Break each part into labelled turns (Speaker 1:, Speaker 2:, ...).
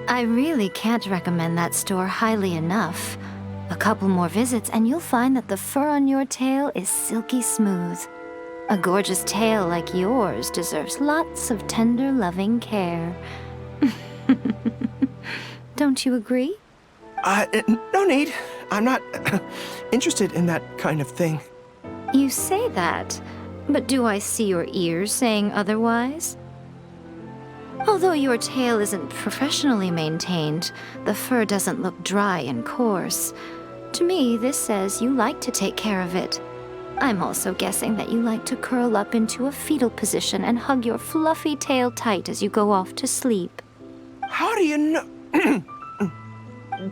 Speaker 1: I really can't recommend that store highly enough. A couple more visits and you'll find that the fur on your tail is silky smooth. A gorgeous tail like yours deserves lots of tender, loving care. Don't you agree?
Speaker 2: No need. I'm not interested in that kind of thing.
Speaker 1: You say that, but do I see your ears saying otherwise? Although your tail isn't professionally maintained, the fur doesn't look dry and coarse. To me, this says you like to take care of it. I'm also guessing that you like to curl up into a fetal position and hug your fluffy tail tight as you go off to sleep.
Speaker 2: How do you know?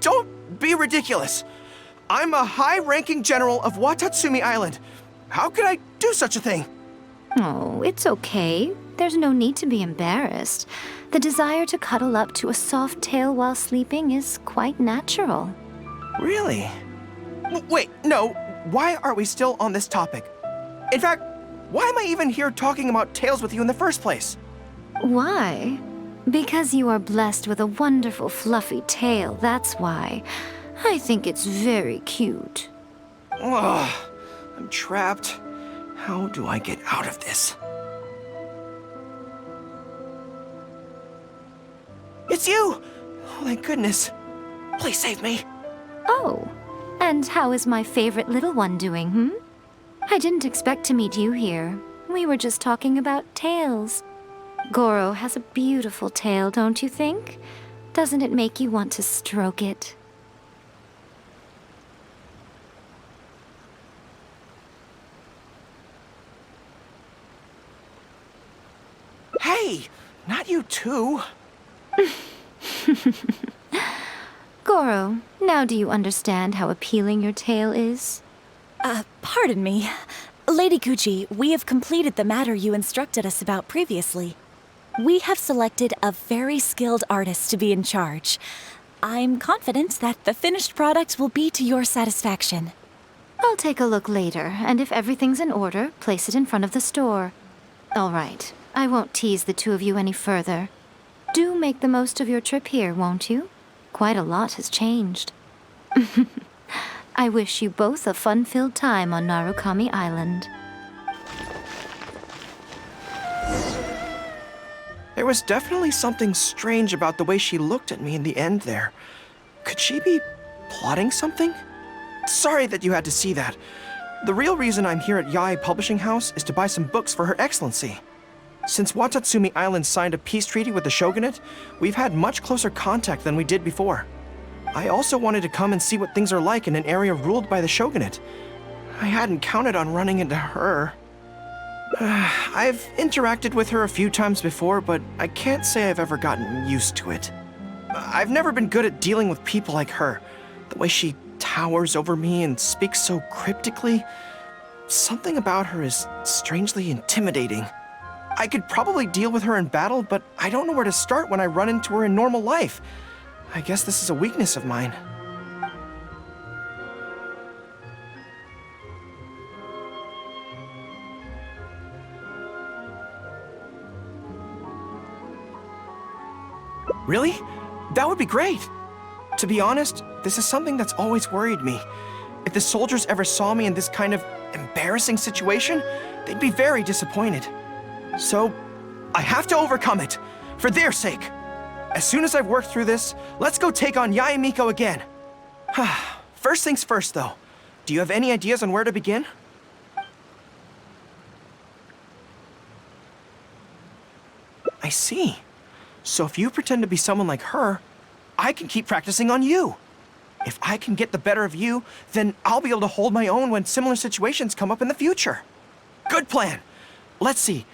Speaker 2: Don't be ridiculous. I'm a high-ranking general of Watatsumi Island. How could I do such a thing?
Speaker 1: Oh, it's okay. There's no need to be embarrassed. The desire to cuddle up to a soft tail while sleeping is quite natural.
Speaker 2: Really? Wait, no. Why are we still on this topic? In fact, why am I even here talking about tails with you in the first place?
Speaker 1: Why? Because you are blessed with a wonderful fluffy tail, that's why. I think it's very cute.
Speaker 2: Ugh, I'm trapped. How do I get out of this? It's you! Oh, thank goodness. Please save me.
Speaker 1: Oh, and how is my favorite little one doing, I didn't expect to meet you here. We were just talking about tails. Gorou has a beautiful tail, don't you think? Doesn't it make you want to stroke it?
Speaker 2: Hey, not you too.
Speaker 1: Gorou, now do you understand how appealing your tail is?
Speaker 3: Pardon me. Lady Gucci, we have completed the matter you instructed us about previously. We have selected a very skilled artist to be in charge. I'm confident that the finished product will be to your satisfaction.
Speaker 1: I'll take a look later, and if everything's in order, place it in front of the store. All right, I won't tease the two of you any further. Do make the most of your trip here, won't you? Quite a lot has changed. I wish you both a fun-filled time on Narukami Island.
Speaker 2: There was definitely something strange about the way she looked at me in the end there. Could she be plotting something? Sorry that you had to see that. The real reason I'm here at Yae Publishing House is to buy some books for Her Excellency. Since Watatsumi Island signed a peace treaty with the shogunate, we've had much closer contact than we did before. I also wanted to come and see what things are like in an area ruled by the shogunate. I hadn't counted on running into her. I've interacted with her a few times before, but I can't say I've ever gotten used to it. I've never been good at dealing with people like her. The way she towers over me and speaks so cryptically. Something about her is strangely intimidating. I could probably deal with her in battle, but I don't know where to start when I run into her in normal life. I guess this is a weakness of mine. Really? That would be great. To be honest, this is something that's always worried me. If the soldiers ever saw me in this kind of embarrassing situation, they'd be very disappointed. So, I have to overcome it, for their sake. As soon as I've worked through this, let's go take on Yae Miko again. First things first, though. Do you have any ideas on where to begin? I see. So if you pretend to be someone like her, I can keep practicing on you. If I can get the better of you, then I'll be able to hold my own when similar situations come up in the future. Good plan. Let's see.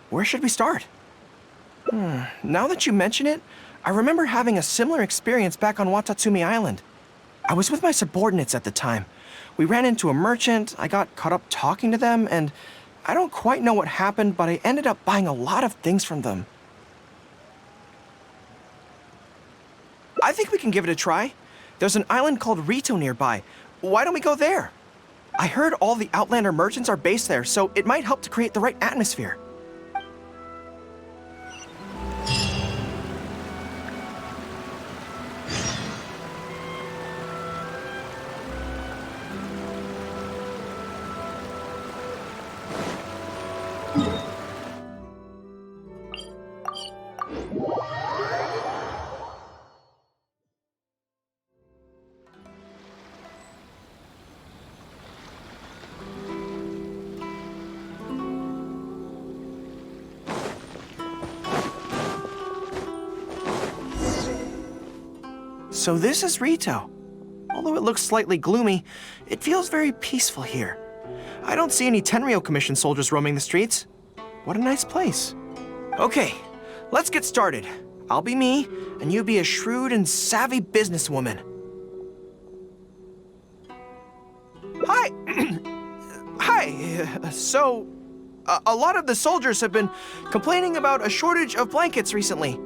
Speaker 2: Where should we start? Now that you mention it, I remember having a similar experience back on Watatsumi Island. I was with my subordinates at the time. We ran into a merchant, I got caught up talking to them, and I don't quite know what happened, but I ended up buying a lot of things from them. I think we can give it a try. There's an island called Rito nearby. Why don't we go there? I heard all the Outlander merchants are based there, so it might help to create the right atmosphere. So this is Rito. Although it looks slightly gloomy, it feels very peaceful here. I don't see any Tenryou Commission soldiers roaming the streets. What a nice place. Okay, let's get started. I'll be me, and you be a shrewd and savvy businesswoman. Hi! Hi! So, a lot of the soldiers have been complaining about a shortage of blankets recently.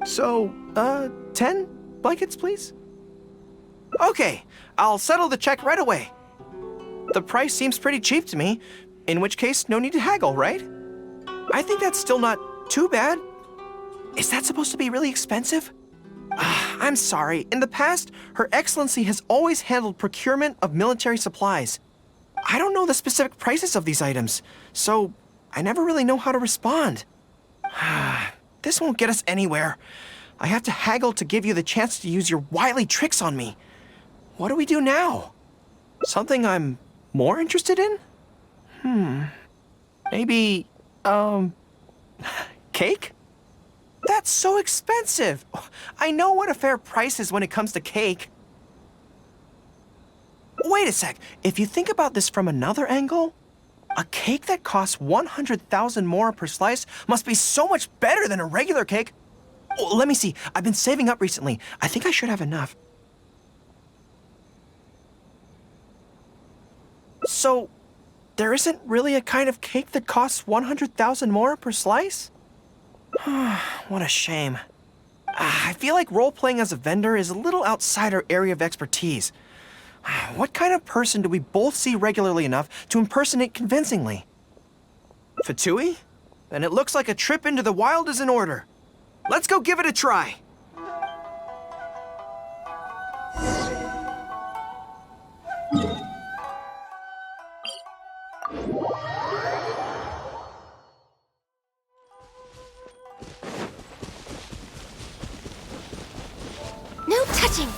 Speaker 2: So, 10 blankets, please? Okay, I'll settle the check right away. The price seems pretty cheap to me, in which case, no need to haggle, right? I think that's still not too bad. Is that supposed to be really expensive? I'm sorry. In the past, Her Excellency has always handled procurement of military supplies. I don't know the specific prices of these items, so I never really know how to respond. This won't get us anywhere. I have to haggle to give you the chance to use your wily tricks on me. What do we do now? Something I'm more interested in? Maybe, cake? That's so expensive. I know what a fair price is when it comes to cake. Wait a sec. If you think about this from another angle, a cake that costs 100,000 more per slice must be so much better than a regular cake. Oh, let me see. I've been saving up recently. I think I should have enough. So, there isn't really a kind of cake that costs 100,000 more per slice? What a shame. I feel like role-playing as a vendor is a little outside our area of expertise. What kind of person do we both see regularly enough to impersonate convincingly? Fatui? Then it looks like a trip into the wild is in order. Let's go give it a try.
Speaker 1: No touching!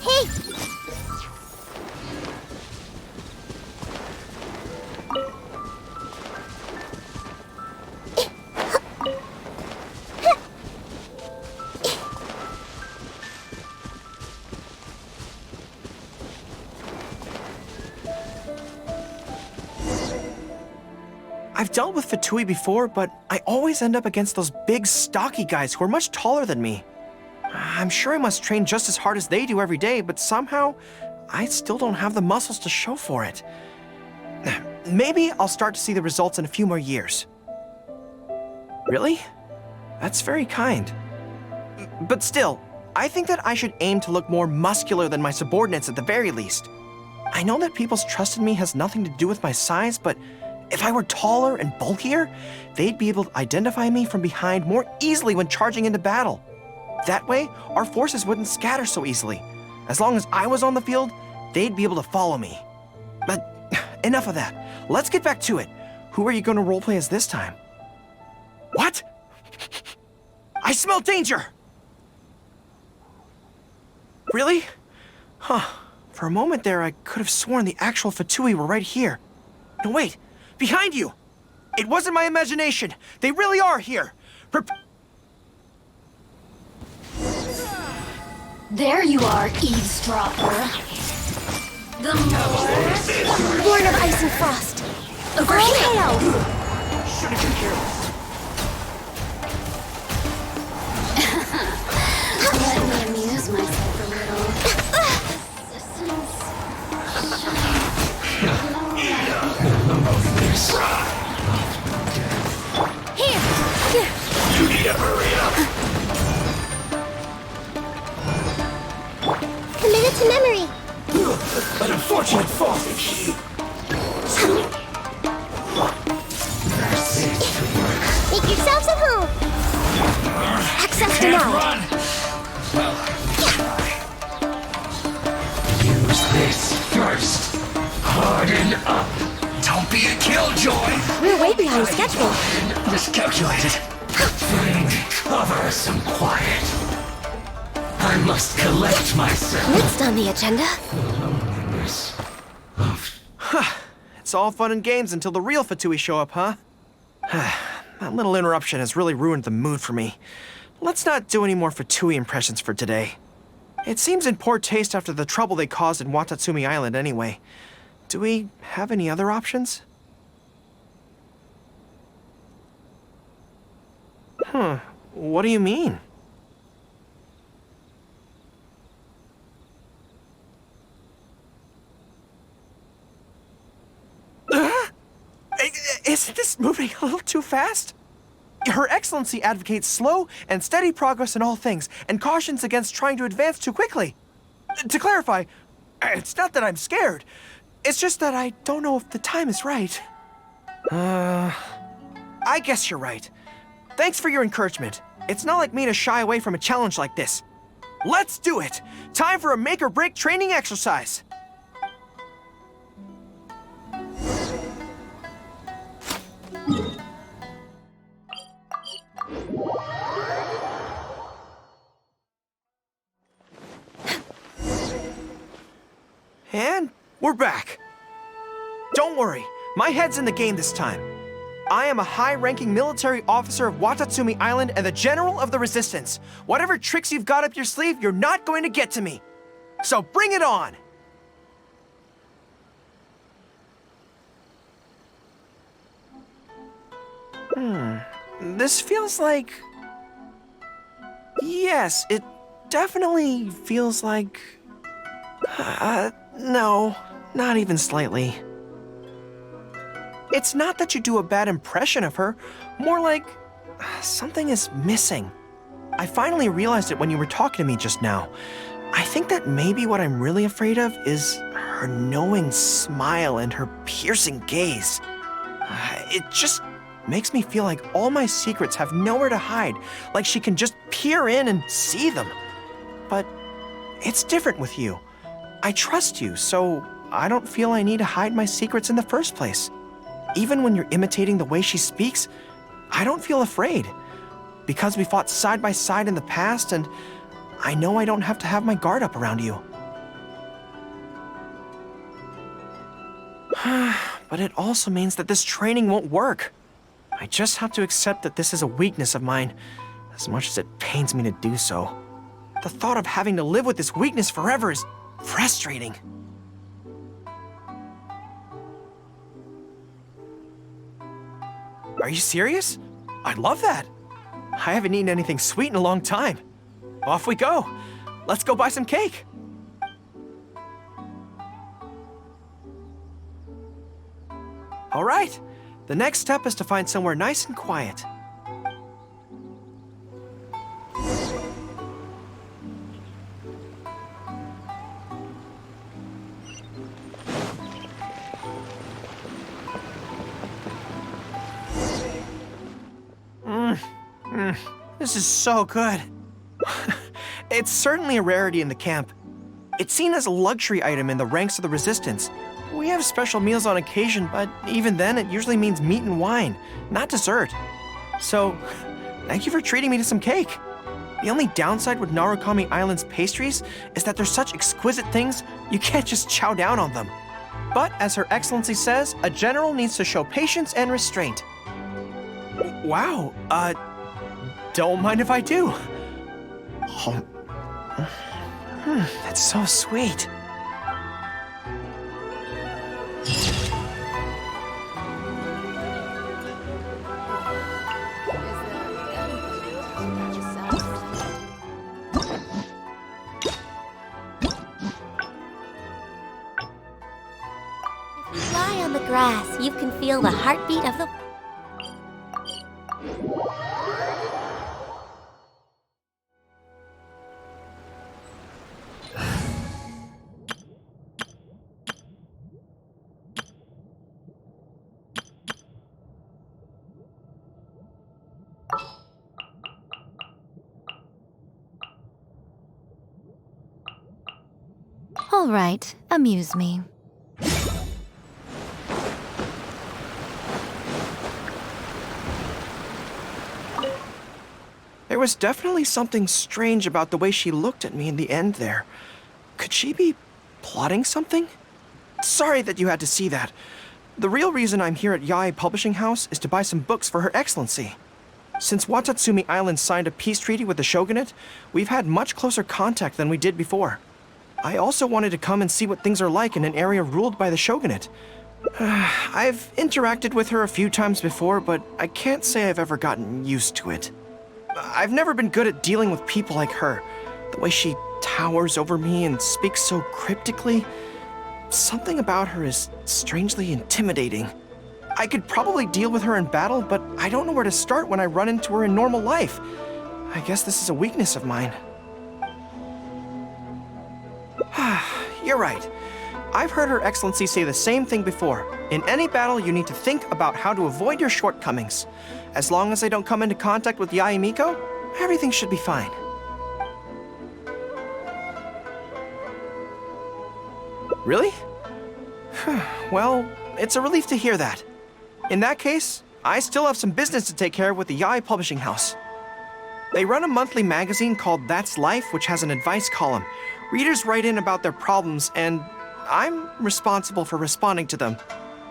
Speaker 1: Hey!
Speaker 2: I've dealt with Fatui before, but I always end up against those big, stocky guys who are much taller than me. I'm sure I must train just as hard as they do every day, but somehow, I still don't have the muscles to show for it. Maybe I'll start to see the results in a few more years. Really? That's very kind. But still, I think that I should aim to look more muscular than my subordinates at the very least. I know that people's trust in me has nothing to do with my size, but if I were taller and bulkier, they'd be able to identify me from behind more easily when charging into battle. That way, our forces wouldn't scatter so easily. As long as I was on the field, they'd be able to follow me. But enough of that. Let's get back to it. Who are you going to roleplay as this time? What? I smell danger! Really? Huh. For a moment there, I could have sworn the actual Fatui were right here. No, wait. Behind you! It wasn't my imagination. They really are here.
Speaker 4: There you are, eavesdropper. The more...
Speaker 3: Born of ice and frost.
Speaker 4: Over here!
Speaker 2: Should have been careless.
Speaker 4: Let me amuse myself a little.
Speaker 3: Here!
Speaker 5: You need to hurry up.
Speaker 3: denied.
Speaker 5: Run! Well, use this first. Harden up. Don't be a killjoy.
Speaker 3: We're way behind schedule.
Speaker 5: Miscalculated. Find cover some quiet. I must collect myself.
Speaker 3: Next on the agenda.
Speaker 5: Loneliness of
Speaker 2: It's all fun and games until the real Fatui show up, huh? That little interruption has really ruined the mood for me. Let's not do any more Fatui impressions for today. It seems in poor taste after the trouble they caused in Watatsumi Island anyway. Do we have any other options? What do you mean? Isn't this moving a little too fast? Her Excellency advocates slow and steady progress in all things and cautions against trying to advance too quickly. To clarify, it's not that I'm scared. It's just that I don't know if the time is right. I guess you're right. Thanks for your encouragement. It's not like me to shy away from a challenge like this. Let's do it! Time for a make-or-break training exercise! And we're back. Don't worry, my head's in the game this time. I am a high-ranking military officer of Watatsumi Island and the General of the Resistance. Whatever tricks you've got up your sleeve, you're not going to get to me. So bring it on! This feels like... Yes, it definitely feels like... no, not even slightly. It's not that you do a bad impression of her, more like something is missing. I finally realized it when you were talking to me just now. I think that maybe what I'm really afraid of is her knowing smile and her piercing gaze. It just makes me feel like all my secrets have nowhere to hide, like she can just peer in and see them. But it's different with you. I trust you, so I don't feel I need to hide my secrets in the first place. Even when you're imitating the way she speaks, I don't feel afraid. Because we fought side by side in the past, and I know I don't have to have my guard up around you. But it also means that this training won't work. I just have to accept that this is a weakness of mine, as much as it pains me to do so. The thought of having to live with this weakness forever is frustrating. Are you serious? I'd love that. I haven't eaten anything sweet in a long time. Off we go. Let's go buy some cake. All right. The next step is to find somewhere nice and quiet. This is so good. It's certainly a rarity in the camp. It's seen as a luxury item in the ranks of the Resistance. We have special meals on occasion, but even then it usually means meat and wine, not dessert. So, thank you for treating me to some cake. The only downside with Narukami Island's pastries is that they're such exquisite things, you can't just chow down on them. But as Her Excellency says, a general needs to show patience and restraint. Wow, don't mind if I do. That's so sweet.
Speaker 6: If you lie on the grass, you can feel the heartbeat of the...
Speaker 1: All right, amuse me.
Speaker 2: There was definitely something strange about the way she looked at me in the end there. Could she be plotting something? Sorry that you had to see that. The real reason I'm here at Yae Publishing House is to buy some books for Her Excellency. Since Watatsumi Island signed a peace treaty with the shogunate, we've had much closer contact than we did before. I also wanted to come and see what things are like in an area ruled by the shogunate. I've interacted with her a few times before, but I can't say I've ever gotten used to it. I've never been good at dealing with people like her. The way she towers over me and speaks so cryptically. Something about her is strangely intimidating. I could probably deal with her in battle, but I don't know where to start when I run into her in normal life. I guess this is a weakness of mine. You're right. I've heard Her Excellency say the same thing before. In any battle, you need to think about how to avoid your shortcomings. As long as I don't come into contact with Yae Miko, everything should be fine. Really? Well, it's a relief to hear that. In that case, I still have some business to take care of with the Yae Publishing House. They run a monthly magazine called That's Life, which has an advice column. Readers write in about their problems, and I'm responsible for responding to them.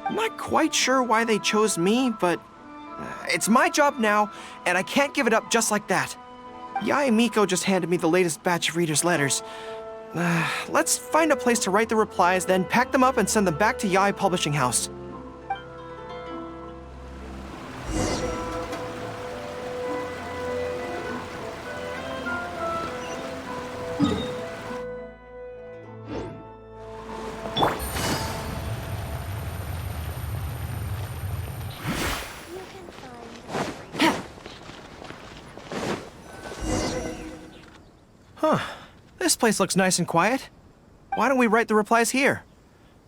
Speaker 2: I'm not quite sure why they chose me, but it's my job now, and I can't give it up just like that. Yae Miko just handed me the latest batch of readers' letters. Let's find a place to write the replies, then pack them up and send them back to Yae Publishing House. This place looks nice and quiet. Why don't we write the replies here?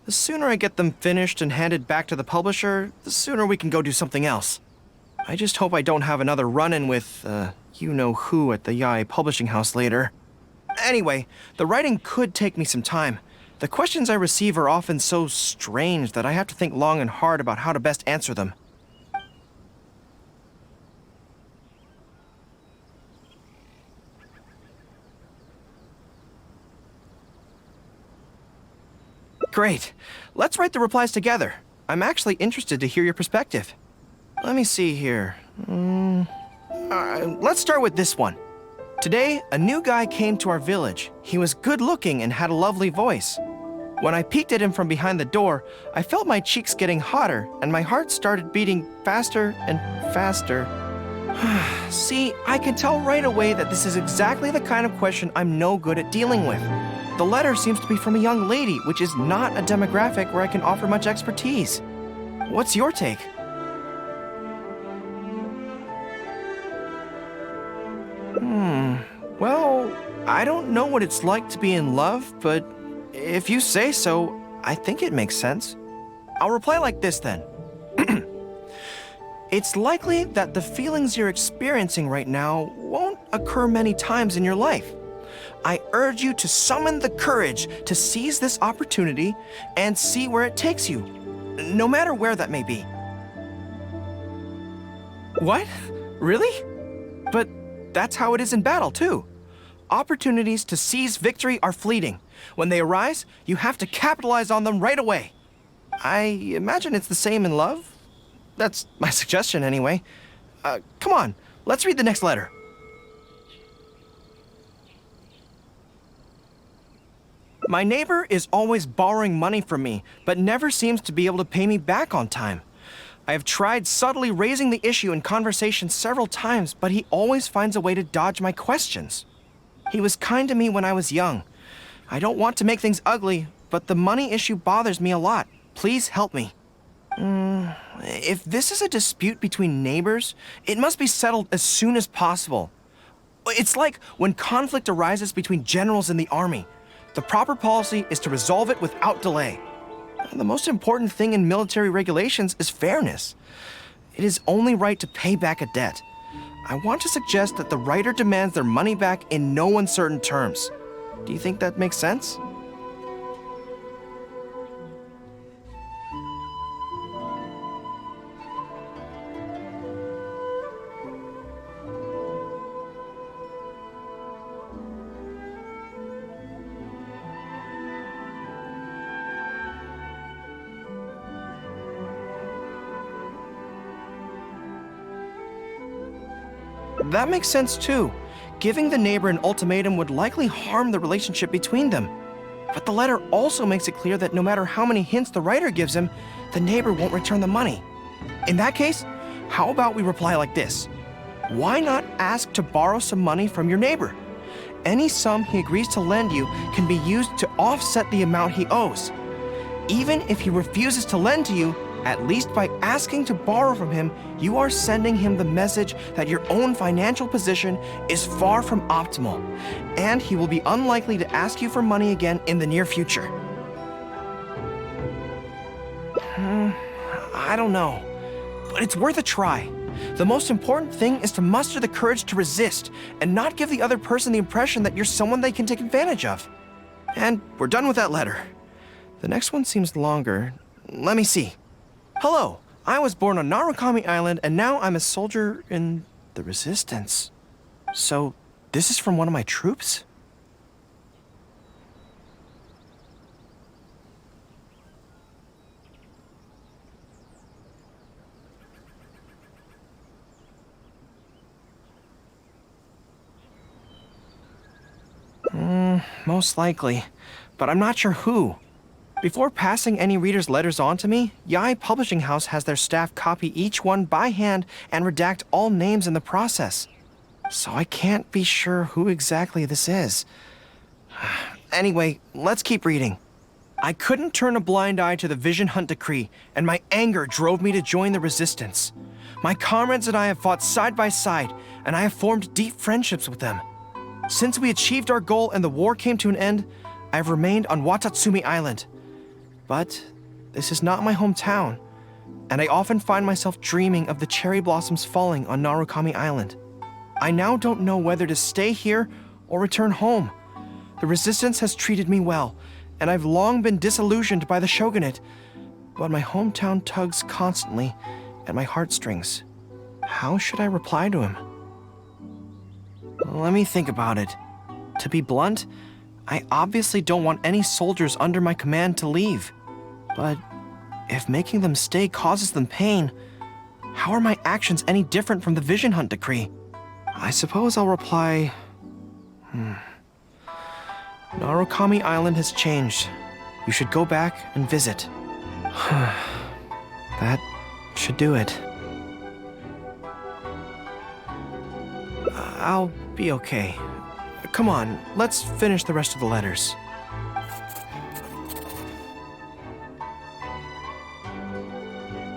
Speaker 2: The sooner I get them finished and handed back to the publisher, the sooner we can go do something else. I just hope I don't have another run-in with, you-know-who at the Yae Publishing House later. Anyway, the writing could take me some time. The questions I receive are often so strange that I have to think long and hard about how to best answer them. Great. Let's write the replies together. I'm actually interested to hear your perspective. Let me see here. Let's start with this one. Today, a new guy came to our village. He was good-looking and had a lovely voice. When I peeked at him from behind the door, I felt my cheeks getting hotter, and my heart started beating faster and faster. See, I can tell right away that this is exactly the kind of question I'm no good at dealing with. The letter seems to be from a young lady, which is not a demographic where I can offer much expertise. What's your take? Well, I don't know what it's like to be in love, but if you say so, I think it makes sense. I'll reply like this then. It's likely that the feelings you're experiencing right now won't occur many times in your life. I urge you to summon the courage to seize this opportunity and see where it takes you, no matter where that may be. What? Really? But that's how it is in battle, too. Opportunities to seize victory are fleeting. When they arise, you have to capitalize on them right away. I imagine it's the same in love. That's my suggestion, anyway. Come on, let's read the next letter. My neighbor is always borrowing money from me, but never seems to be able to pay me back on time. I have tried subtly raising the issue in conversation several times, but he always finds a way to dodge my questions. He was kind to me when I was young. I don't want to make things ugly, but the money issue bothers me a lot. Please help me. If this is a dispute between neighbors, it must be settled as soon as possible. It's like when conflict arises between generals in the army. The proper policy is to resolve it without delay. The most important thing in military regulations is fairness. It is only right to pay back a debt. I want to suggest that the writer demands their money back in no uncertain terms. Do you think that makes sense? That makes sense too. Giving the neighbor an ultimatum would likely harm the relationship between them. But the letter also makes it clear that no matter how many hints the writer gives him, the neighbor won't return the money. In that case, how about we reply like this? Why not ask to borrow some money from your neighbor? Any sum he agrees to lend you can be used to offset the amount he owes. Even if he refuses to lend to you, at least by asking to borrow from him, you are sending him the message that your own financial position is far from optimal, and he will be unlikely to ask you for money again in the near future. I don't know, but it's worth a try. The most important thing is to muster the courage to resist and not give the other person the impression that you're someone they can take advantage of. And we're done with that letter. The next one seems longer. Let me see. Hello, I was born on Narukami Island and now I'm a soldier in the Resistance. So, this is from one of my troops? Most likely, but I'm not sure who. Before passing any reader's letters on to me, Yai Publishing House has their staff copy each one by hand and redact all names in the process. So I can't be sure who exactly this is. Anyway, let's keep reading. I couldn't turn a blind eye to the Vision Hunt decree, and my anger drove me to join the Resistance. My comrades and I have fought side by side, and I have formed deep friendships with them. Since we achieved our goal and the war came to an end, I have remained on Watatsumi Island. But this is not my hometown, and I often find myself dreaming of the cherry blossoms falling on Narukami Island. I now don't know whether to stay here or return home. The Resistance has treated me well, and I've long been disillusioned by the shogunate, but my hometown tugs constantly at my heartstrings. How should I reply to him? Let me think about it. To be blunt, I obviously don't want any soldiers under my command to leave. But if making them stay causes them pain, how are my actions any different from the Vision Hunt decree? I suppose I'll reply... Narukami Island has changed. You should go back and visit. That should do it. I'll be okay. Come on, let's finish the rest of the letters.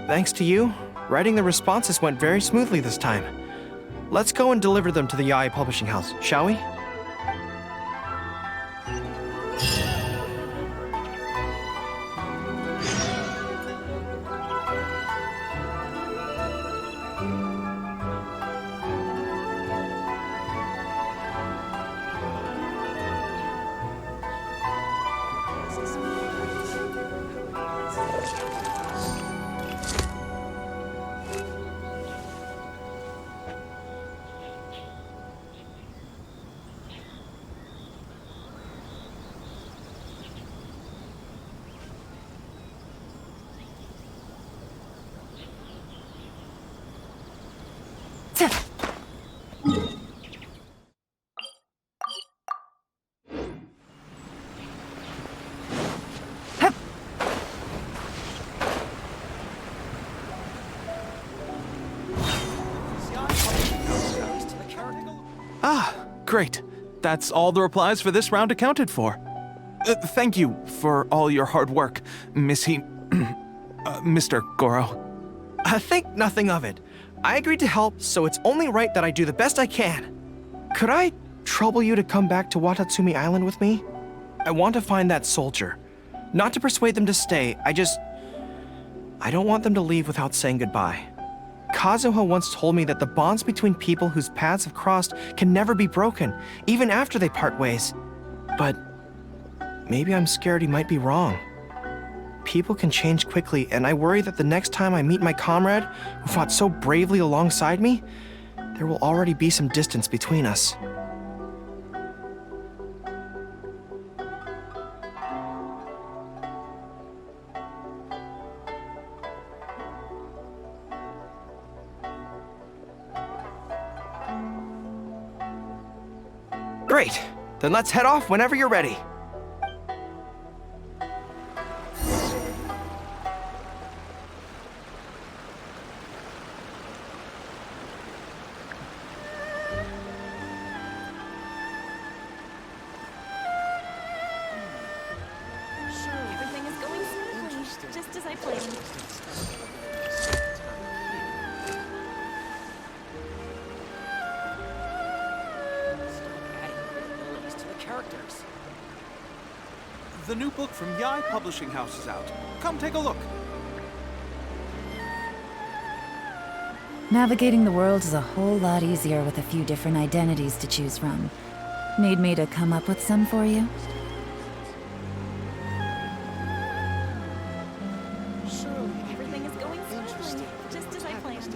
Speaker 2: Thanks to you, writing the responses went very smoothly this time. Let's go and deliver them to the Yai Publishing House, shall we?
Speaker 7: Great. That's all the replies for this round accounted for. Thank you for all your hard work, Mr. Gorou.
Speaker 2: Think nothing of it. I agreed to help, so it's only right that I do the best I can. Could I trouble you to come back to Watatsumi Island with me? I want to find that soldier. Not to persuade them to stay, I don't want them to leave without saying goodbye. Kazuha once told me that the bonds between people whose paths have crossed can never be broken, even after they part ways. But maybe I'm scared he might be wrong. People can change quickly, and I worry that the next time I meet my comrade, who fought so bravely alongside me, there will already be some distance between us. Great. Then let's head off whenever you're ready.
Speaker 3: Everything is going smoothly, just as I planned.
Speaker 7: The new book from Yai Publishing House is out. Come take a look.
Speaker 8: Navigating the world is a whole lot easier with a few different identities to choose from. Need me to come up with some for you?
Speaker 3: Everything is going smoothly, just as I planned.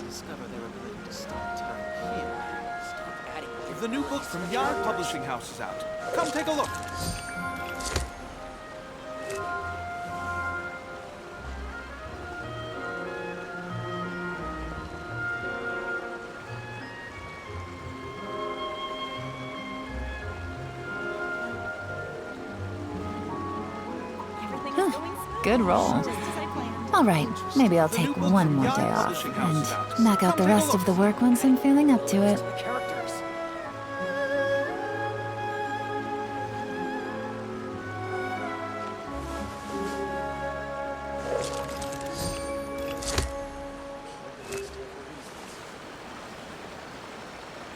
Speaker 7: The new book from Yai Publishing House is out. Come take a look.
Speaker 3: Everything is going smoothly,
Speaker 8: Good roll.
Speaker 3: just as I planned.
Speaker 8: All right, maybe I'll take one more day off and knock out the rest of the work once I'm feeling up to it.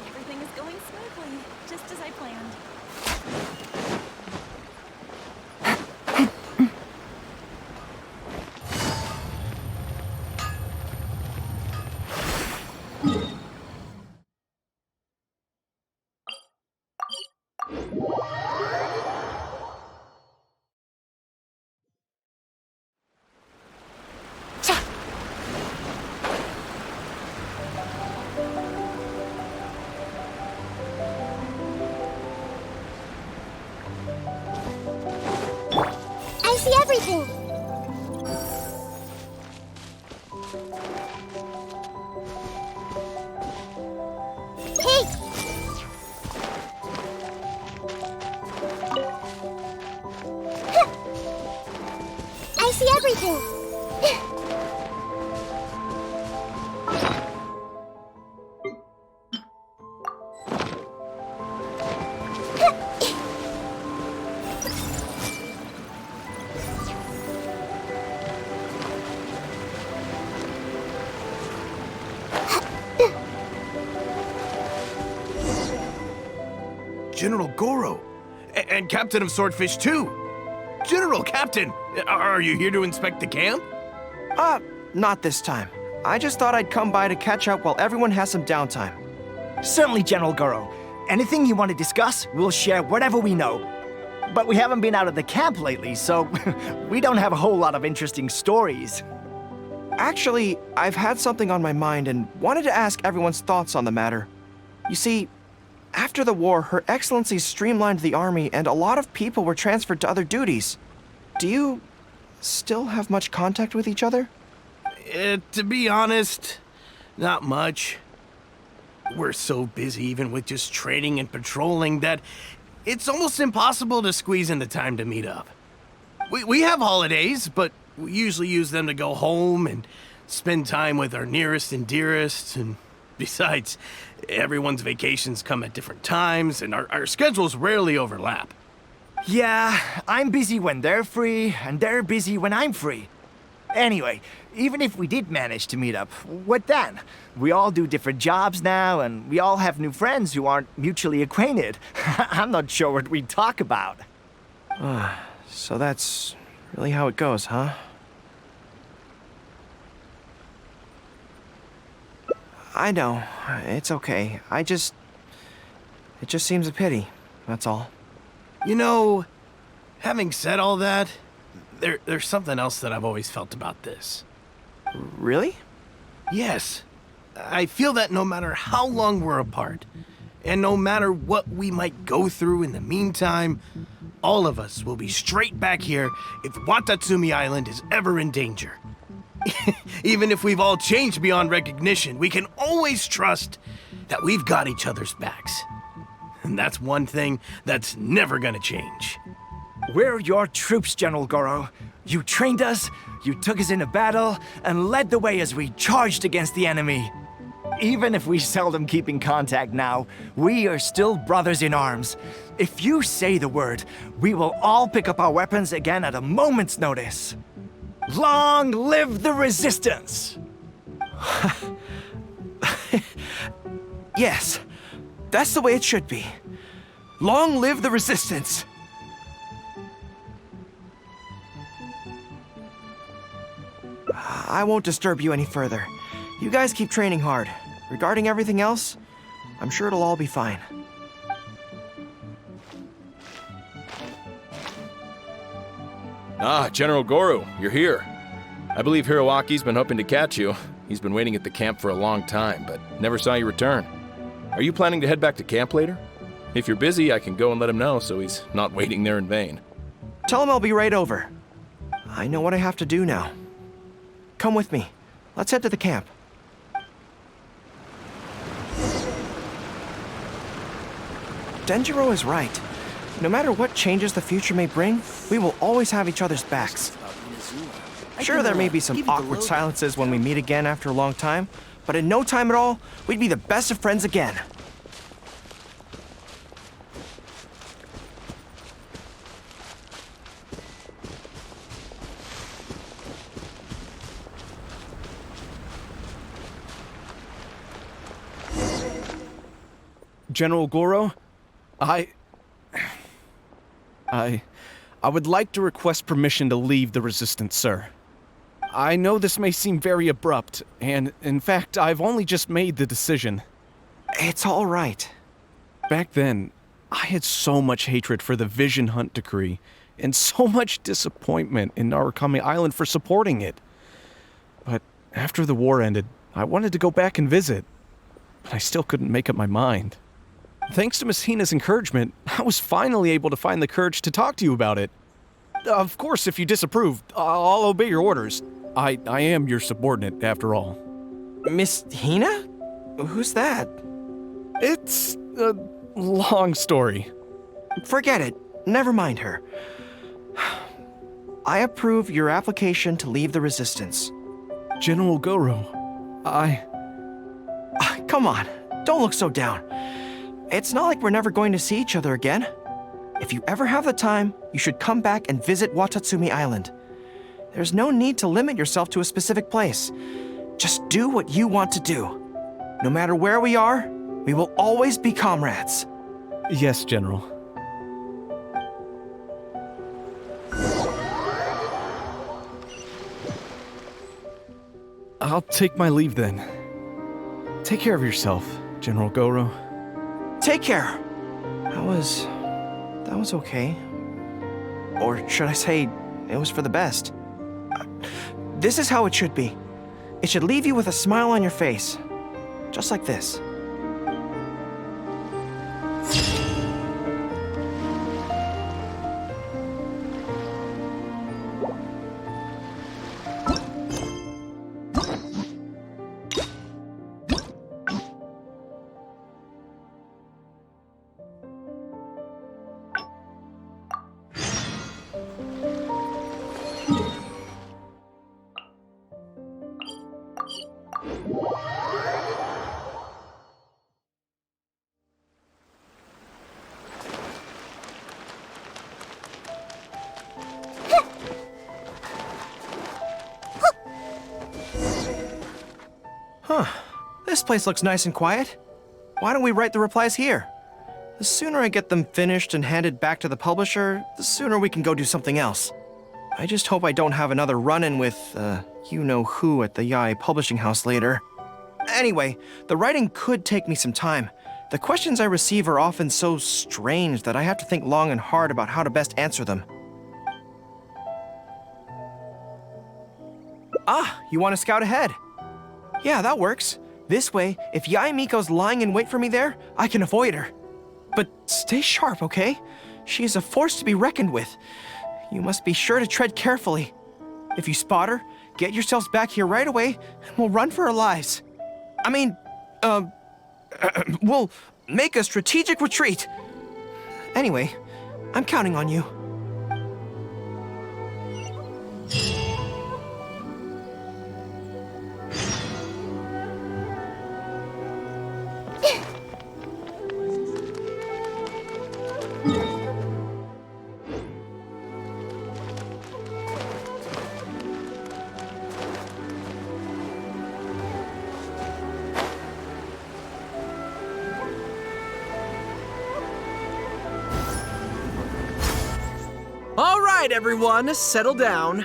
Speaker 3: Everything is going smoothly, just as I planned.
Speaker 6: I see everything. Hey! I see everything.
Speaker 9: General Gorou, and Captain of Swordfish too. General Captain, are you here to inspect the camp?
Speaker 2: Not this time. I just thought I'd come by to catch up while everyone has some downtime.
Speaker 10: Certainly, General Gorou. Anything you want to discuss, we'll share whatever we know. But we haven't been out of the camp lately, so we don't have a whole lot of interesting stories.
Speaker 2: Actually, I've had something on my mind and wanted to ask everyone's thoughts on the matter. You see, after the war, Her Excellency streamlined the army and a lot of people were transferred to other duties. Do you still have much contact with each other?
Speaker 9: To be honest, not much. We're so busy even with just training and patrolling that it's almost impossible to squeeze in the time to meet up. We have holidays, but we usually use them to go home and spend time with our nearest and dearest, and besides, everyone's vacations come at different times, and our schedules rarely overlap.
Speaker 10: Yeah, I'm busy when they're free, and they're busy when I'm free. Anyway, even if we did manage to meet up, what then? We all do different jobs now, and we all have new friends who aren't mutually acquainted. I'm not sure what we'd talk about.
Speaker 2: So that's really how it goes, huh? I know. It's okay. It just seems a pity. That's all.
Speaker 9: You know, having said all that, there's something else that I've always felt about this.
Speaker 2: Really?
Speaker 9: Yes. I feel that no matter how long we're apart, and no matter what we might go through in the meantime, all of us will be straight back here if Watatsumi Island is ever in danger. Even if we've all changed beyond recognition, we can always trust that we've got each other's backs. And that's one thing that's never gonna change.
Speaker 10: We're your troops, General Gorou. You trained us, you took us into battle, and led the way as we charged against the enemy. Even if we seldom keep in contact now, we are still brothers in arms. If you say the word, we will all pick up our weapons again at a moment's notice. Long live the resistance!
Speaker 2: Yes, that's the way it should be. Long live the resistance! I won't disturb you any further. You guys keep training hard. Regarding everything else, I'm sure it'll all be fine.
Speaker 11: Ah, General Gorou, you're here. I believe Hiroaki's been hoping to catch you. He's been waiting at the camp for a long time, but never saw you return. Are you planning to head back to camp later? If you're busy, I can go and let him know so he's not waiting there in vain.
Speaker 2: Tell him I'll be right over. I know what I have to do now. Come with me. Let's head to the camp. Denjiro is right. No matter what changes the future may bring, we will always have each other's backs. Sure, there may be some awkward silences when we meet again after a long time, but in no time at all, we'd be the best of friends again.
Speaker 7: General Gorou, I would like to request permission to leave the Resistance, sir. I know this may seem very abrupt, and in fact, I've only just made the decision.
Speaker 2: It's all right.
Speaker 7: Back then, I had so much hatred for the Vision Hunt decree, and so much disappointment in Narukami Island for supporting it. But after the war ended, I wanted to go back and visit, but I still couldn't make up my mind. Thanks to Miss Hina's encouragement, I was finally able to find the courage to talk to you about it. Of course, if you disapprove, I'll obey your orders. I am your subordinate, after all.
Speaker 2: Miss Hina? Who's that?
Speaker 7: It's a long story.
Speaker 2: Forget it. Never mind her. I approve your application to leave the Resistance.
Speaker 7: General Gorou,
Speaker 2: Come on, don't look so down. It's not like we're never going to see each other again. If you ever have the time, you should come back and visit Watatsumi Island. There's no need to limit yourself to a specific place. Just do what you want to do. No matter where we are, we will always be comrades.
Speaker 7: Yes, General. I'll take my leave then. Take care of yourself, General Gorou.
Speaker 2: Take care. That was okay. Or should I say, it was for the best. This is how it should be. It should leave you with a smile on your face. Just like this. Huh. This place looks nice and quiet. Why don't we write the replies here? The sooner I get them finished and handed back to the publisher, the sooner we can go do something else. I just hope I don't have another run-in with, you-know-who at the Yae publishing house later. Anyway, the writing could take me some time. The questions I receive are often so strange that I have to think long and hard about how to best answer them. Ah, you want to scout ahead? Yeah, that works. This way, if Yae Miko's lying in wait for me there, I can avoid her. But stay sharp, okay? She is a force to be reckoned with. You must be sure to tread carefully. If you spot her, get yourselves back here right away, and we'll run for our lives. I mean, we'll make a strategic retreat. Anyway, I'm counting on you.
Speaker 12: All right, everyone, settle down.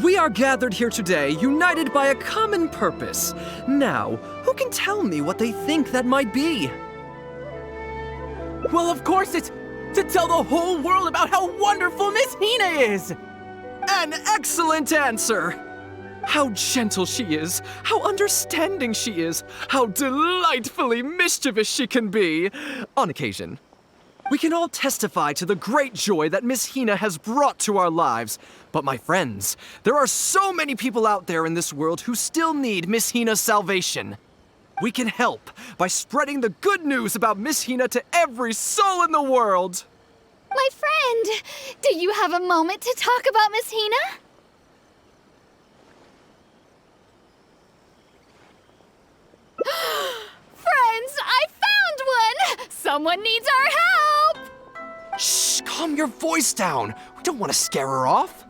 Speaker 12: We are gathered here today, united by a common purpose. Now, who can tell me what they think that might be?
Speaker 13: Well, of course it's to tell the whole world about how wonderful Miss Hina is!
Speaker 12: An excellent answer! How gentle she is, how understanding she is, how delightfully mischievous she can be, on occasion. We can all testify to the great joy that Miss Hina has brought to our lives. But my friends, there are so many people out there in this world who still need Miss Hina's salvation. We can help by spreading the good news about Miss Hina to every soul in the world.
Speaker 4: My friend, do you have a moment to talk about Miss Hina? Friends, I found one! Someone needs our help!
Speaker 12: Shh, calm your voice down. We don't want to scare her off.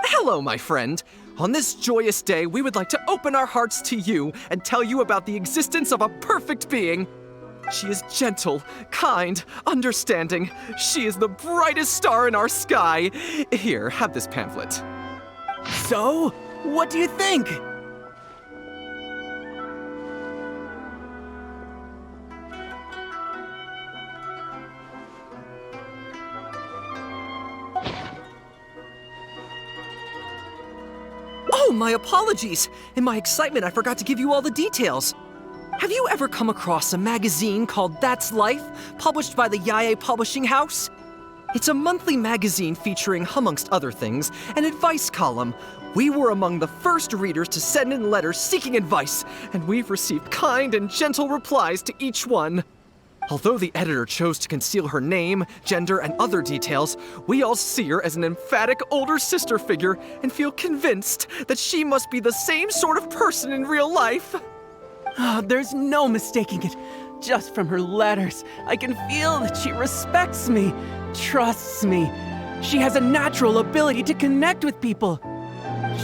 Speaker 12: Hello, my friend. On this joyous day, we would like to open our hearts to you and tell you about the existence of a perfect being. She is gentle, kind, understanding. She is the brightest star in our sky. Here, have this pamphlet.
Speaker 13: So, what do you think?
Speaker 12: Oh, my apologies. In my excitement, I forgot to give you all the details. Have you ever come across a magazine called That's Life, published by the Yae Publishing House? It's a monthly magazine featuring, amongst other things, an advice column. We were among the first readers to send in letters seeking advice, and we've received kind and gentle replies to each one. Although the editor chose to conceal her name, gender, and other details, we all see her as an emphatic older sister figure and feel convinced that she must be the same sort of person in real life.
Speaker 13: There's no mistaking it. Just from her letters, I can feel that she respects me, trusts me. She has a natural ability to connect with people.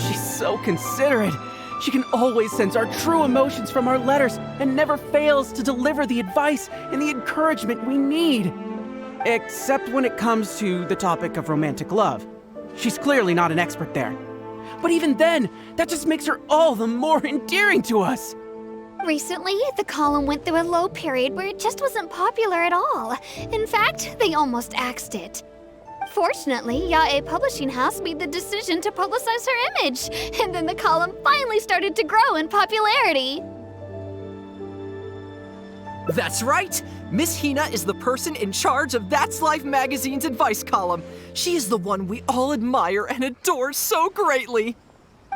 Speaker 13: She's so considerate. She can always sense our true emotions from our letters and never fails to deliver the advice and the encouragement we need. Except when it comes to the topic of romantic love. She's clearly not an expert there. But even then, that just makes her all the more endearing to us.
Speaker 4: Recently, the column went through a low period where it just wasn't popular at all. In fact, they almost axed it. Fortunately, Yae Publishing House made the decision to publicize her image, and then the column finally started to grow in popularity.
Speaker 12: That's right! Miss Hina is the person in charge of That's Life magazine's advice column. She is the one we all admire and adore so greatly.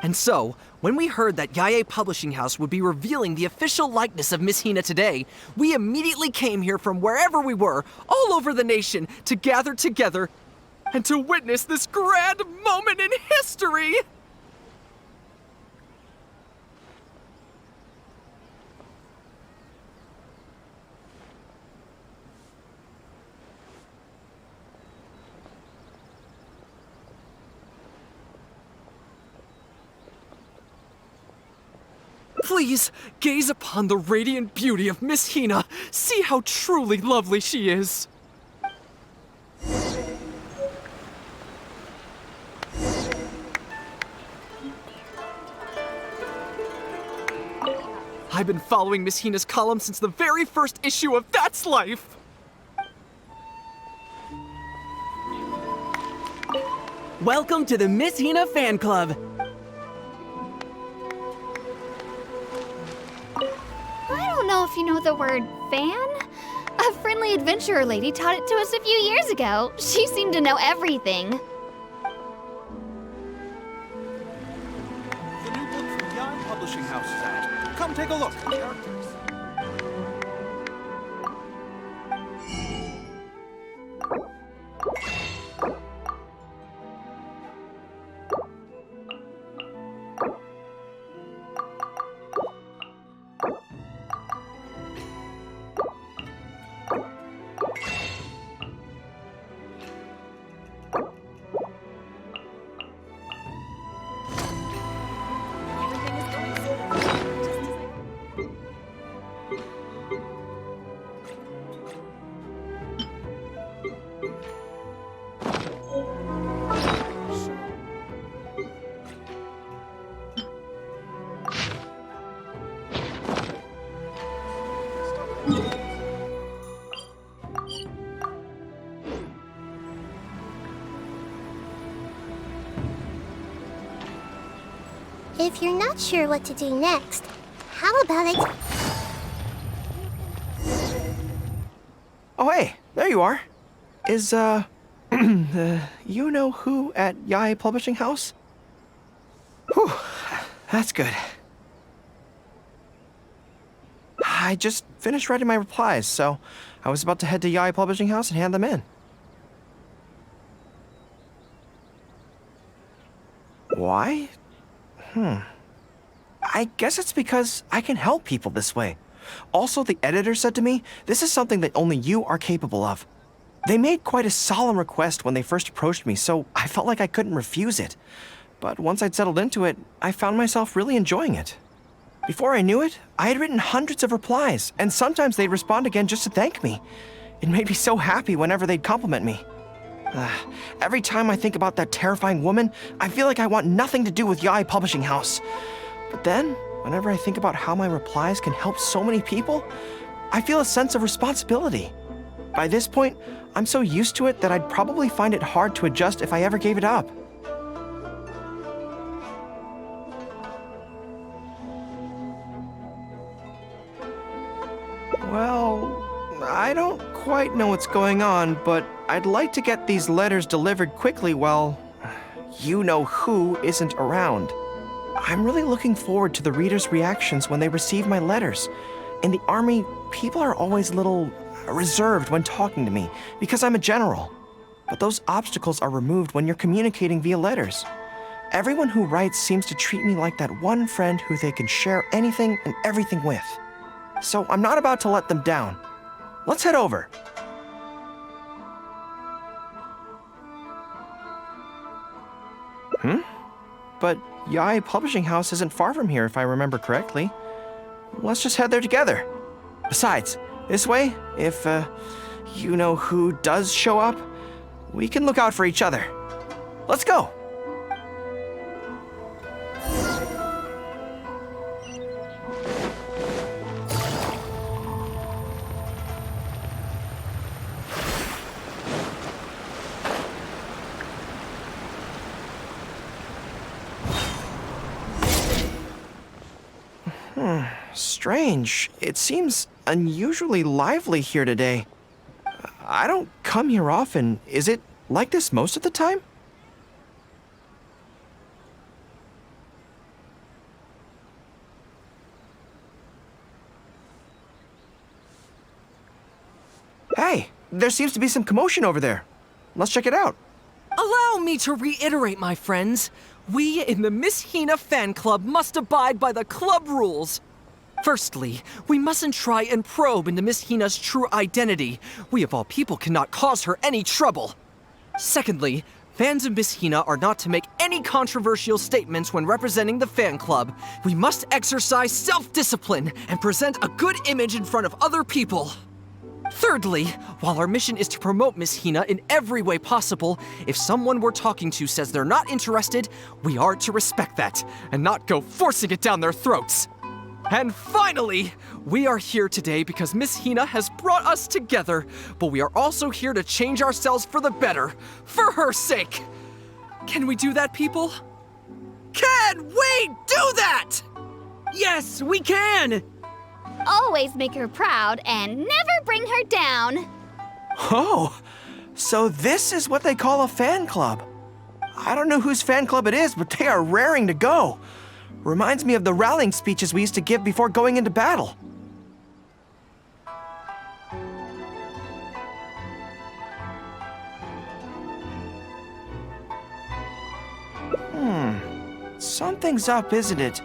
Speaker 12: And so, when we heard that Yae Publishing House would be revealing the official likeness of Miss Hina today, we immediately came here from wherever we were, all over the nation, to gather together and to witness this grand moment in history! Please, gaze upon the radiant beauty of Miss Hina. See how truly lovely she is. I've been following Miss Hina's column since the very first issue of That's Life.
Speaker 13: Welcome to the Miss Hina Fan Club.
Speaker 4: I don't know if you know the word fan. A friendly adventurer lady taught it to us a few years ago. She seemed to know everything.
Speaker 14: The new book from Yae Publishing House is out. Come take a look.
Speaker 6: If you're not sure what to do next, how about it?
Speaker 2: Oh, hey, there you are. Is, you know who at Yae Publishing House? Whew, that's good. I just finished writing my replies, so I was about to head to Yae Publishing House and hand them in. Why? I guess it's because I can help people this way. Also, the editor said to me, this is something that only you are capable of. They made quite a solemn request when they first approached me, so I felt like I couldn't refuse it. But once I'd settled into it, I found myself really enjoying it. Before I knew it, I had written hundreds of replies, and sometimes they'd respond again just to thank me. It made me so happy whenever they'd compliment me. Every time I think about that terrifying woman, I feel like I want nothing to do with Yae Publishing House. But then, whenever I think about how my replies can help so many people, I feel a sense of responsibility. By this point, I'm so used to it that I'd probably find it hard to adjust if I ever gave it up. Well, I don't quite know what's going on, but I'd like to get these letters delivered quickly while you-know-who isn't around. I'm really looking forward to the readers' reactions when they receive my letters. In the army, people are always a little reserved when talking to me because I'm a general. But those obstacles are removed when you're communicating via letters. Everyone who writes seems to treat me like that one friend who they can share anything and everything with. So I'm not about to let them down. Let's head over. But Yae Publishing House isn't far from here if I remember correctly. Let's just head there together. Besides, this way, if, you-know-who does show up, we can look out for each other. Let's go! Strange. It seems unusually lively here today. I don't come here often. Is it like this most of the time? Hey, there seems to be some commotion over there. Let's check it out.
Speaker 12: Allow me to reiterate, my friends. We in the Miss Hina fan club must abide by the club rules. Firstly, we mustn't try and probe into Miss Hina's true identity. We of all people cannot cause her any trouble. Secondly, fans of Miss Hina are not to make any controversial statements when representing the fan club. We must exercise self-discipline and present a good image in front of other people. Thirdly, while our mission is to promote Miss Hina in every way possible, if someone we're talking to says they're not interested, we are to respect that and not go forcing it down their throats. And finally, we are here today because Miss Hina has brought us together, but we are also here to change ourselves for the better, for her sake. Can we do that, people? Can we do that?
Speaker 13: Yes, we can!
Speaker 4: Always make her proud and never bring her down.
Speaker 2: Oh, so this is what they call a fan club. I don't know whose fan club it is, but they are raring to go. Reminds me of the rallying speeches we used to give before going into battle. Something's up, isn't it?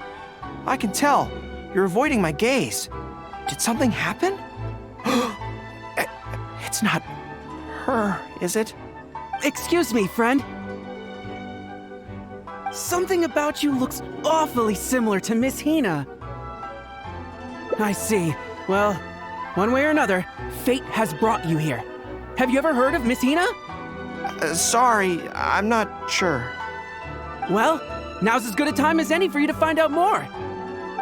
Speaker 2: I can tell. You're avoiding my gaze. Did something happen? It's not her, is it?
Speaker 13: Excuse me, friend. Something about you looks awfully similar to Miss Hina. I see. Well, one way or another, fate has brought you here. Have you ever heard of Miss Hina?
Speaker 2: Sorry, I'm not sure.
Speaker 13: Well, now's as good a time as any for you to find out more.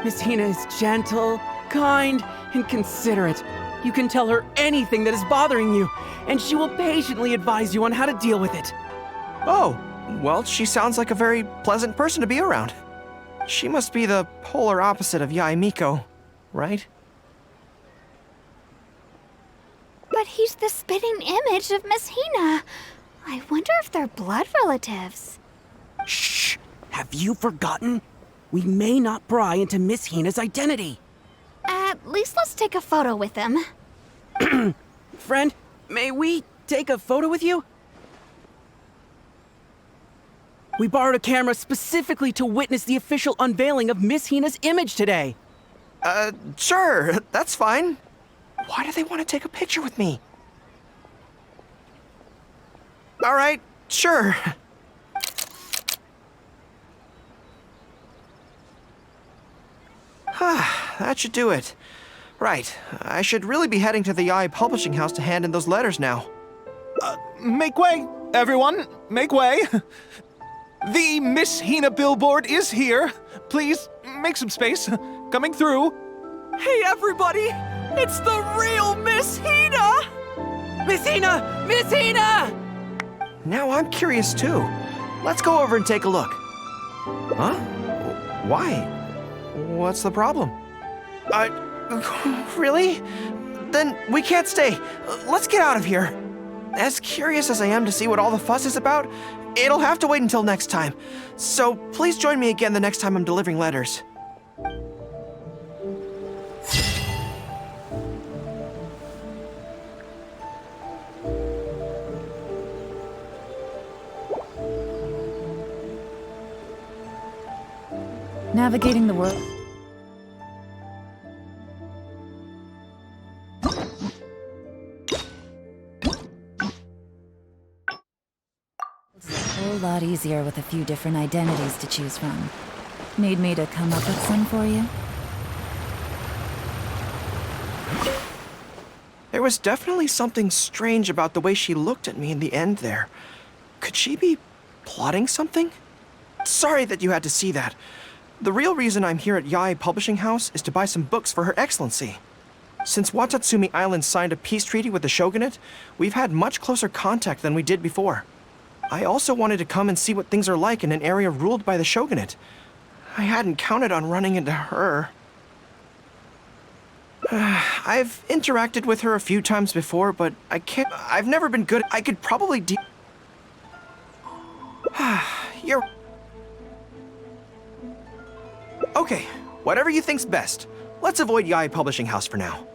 Speaker 13: Miss Hina is gentle, kind, and considerate. You can tell her anything that is bothering you, and she will patiently advise you on how to deal with it.
Speaker 2: Oh, well, she sounds like a very pleasant person to be around. She must be the polar opposite of Yae Miko, right?
Speaker 4: But he's the spitting image of Miss Hina. I wonder if they're blood relatives.
Speaker 13: Shh! Have you forgotten? We may not pry into Miss Hina's identity.
Speaker 4: At least let's take a photo with him.
Speaker 13: Friend, may we take a photo with you? We borrowed a camera specifically to witness the official unveiling of Miss Hina's image today.
Speaker 2: Sure, that's fine. Why do they want to take a picture with me? All right, sure. That should do it. Right, I should really be heading to the Yae Publishing House to hand in those letters now.
Speaker 14: Make way, everyone, make way. The Miss Hina billboard is here. Please, make some space. Coming through.
Speaker 13: Hey everybody! It's the real Miss Hina! Miss Hina! Miss Hina!
Speaker 2: Now I'm curious too. Let's go over and take a look. Huh? Why? What's the problem? Really? Then we can't stay. Let's get out of here. As curious as I am to see what all the fuss is about, it'll have to wait until next time. So please join me again the next time I'm delivering letters.
Speaker 8: Navigating the world. It's a whole lot easier with a few different identities to choose from. Need me to come up with some for you?
Speaker 2: There was definitely something strange about the way she looked at me in the end there. Could she be plotting something? Sorry that you had to see that. The real reason I'm here at Yae Publishing House is to buy some books for Her Excellency. Since Watatsumi Island signed a peace treaty with the shogunate, we've had much closer contact than we did before. I also wanted to come and see what things are like in an area ruled by the shogunate. I hadn't counted on running into her. I've interacted with her a few times before, but I've never been good. I could probably You're... Okay, whatever you think's best. Let's avoid Yae Publishing House for now.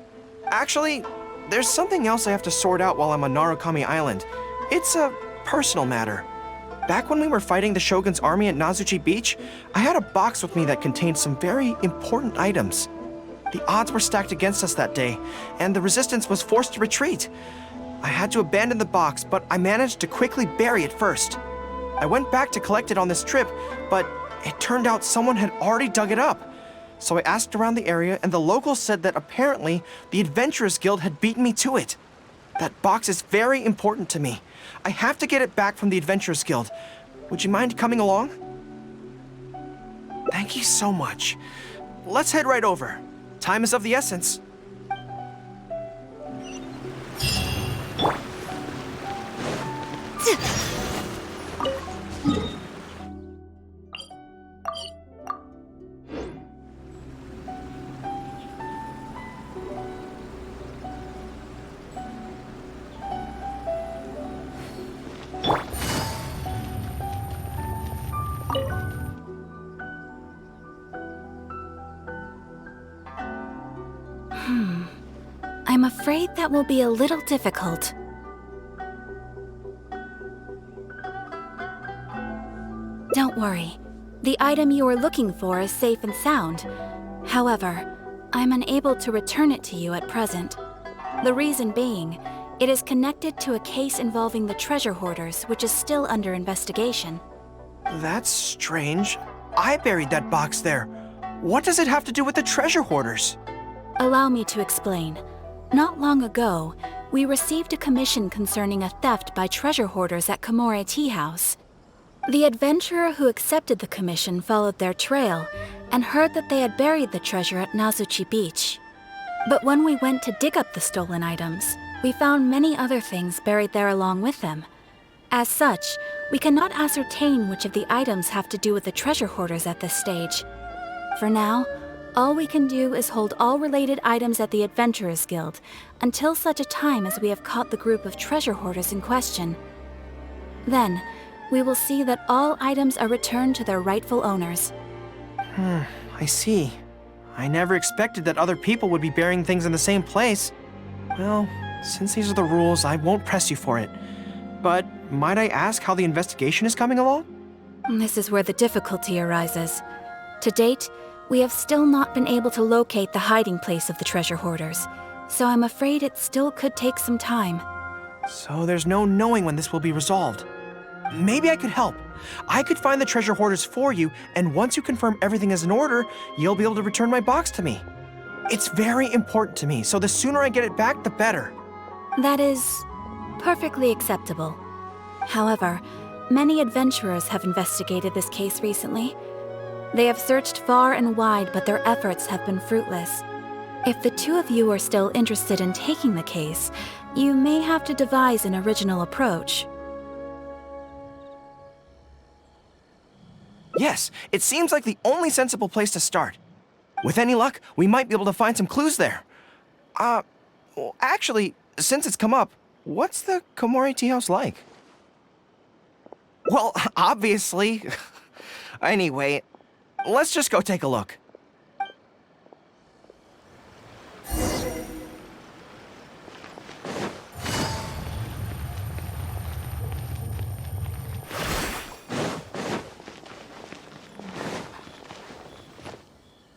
Speaker 2: Actually, there's something else I have to sort out while I'm on Narukami Island. It's a personal matter. Back when we were fighting the Shogun's army at Nazuchi Beach, I had a box with me that contained some very important items. The odds were stacked against us that day, and the resistance was forced to retreat. I had to abandon the box, but I managed to quickly bury it first. I went back to collect it on this trip, but it turned out someone had already dug it up. So I asked around the area, and the locals said that apparently the Adventurers Guild had beaten me to it. That box is very important to me. I have to get it back from the Adventurers Guild. Would you mind coming along? Thank you so much. Let's head right over. Time is of the essence.
Speaker 3: I'm afraid that will be a little difficult. Don't worry. The item you are looking for is safe and sound. However, I'm unable to return it to you at present. The reason being, it is connected to a case involving the treasure hoarders, which is still under investigation.
Speaker 2: That's strange. I buried that box there. What does it have to do with the treasure hoarders?
Speaker 3: Allow me to explain. Not long ago, we received a commission concerning a theft by treasure hoarders at Komore Tea House. The adventurer who accepted the commission followed their trail and heard that they had buried the treasure at Nazuchi Beach. But when we went to dig up the stolen items, we found many other things buried there along with them. As such, we cannot ascertain which of the items have to do with the treasure hoarders at this stage. For now, all we can do is hold all related items at the Adventurers Guild until such a time as we have caught the group of treasure hoarders in question. Then, we will see that all items are returned to their rightful owners.
Speaker 2: I see. I never expected that other people would be burying things in the same place. Well, since these are the rules, I won't press you for it. But might I ask how the investigation is coming along?
Speaker 3: This is where the difficulty arises. To date, we have still not been able to locate the hiding place of the treasure hoarders, so I'm afraid it still could take some time.
Speaker 2: So there's no knowing when this will be resolved. Maybe I could help. I could find the treasure hoarders for you, and once you confirm everything is in order, you'll be able to return my box to me. It's very important to me, so the sooner I get it back, the better.
Speaker 3: That is perfectly acceptable. However, many adventurers have investigated this case recently. They have searched far and wide, but their efforts have been fruitless. If the two of you are still interested in taking the case, you may have to devise an original approach.
Speaker 2: Yes, it seems like the only sensible place to start. With any luck, we might be able to find some clues there. Well, actually, since it's come up, what's the Komori tea house like? Well, obviously. Anyway, let's just go take a look.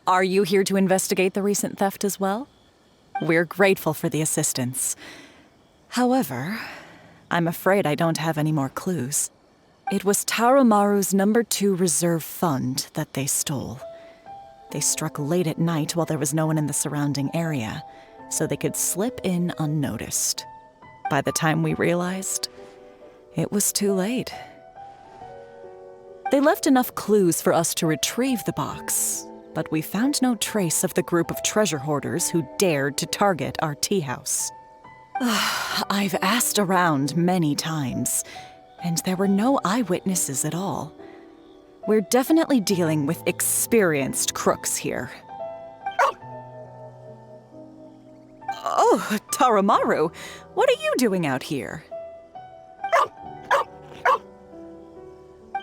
Speaker 12: Are you here to investigate the recent theft as well? We're grateful for the assistance. However, I'm afraid I don't have any more clues. It was Tarumaru's number 2 reserve fund that they stole. They struck late at night while there was no one in the surrounding area, so they could slip in unnoticed. By the time we realized, it was too late. They left enough clues for us to retrieve the box, but we found no trace of the group of treasure hoarders who dared to target our tea house. I've asked around many times, and there were no eyewitnesses at all. We're definitely dealing with experienced crooks here. Oh, Tarumaru, what are you doing out here?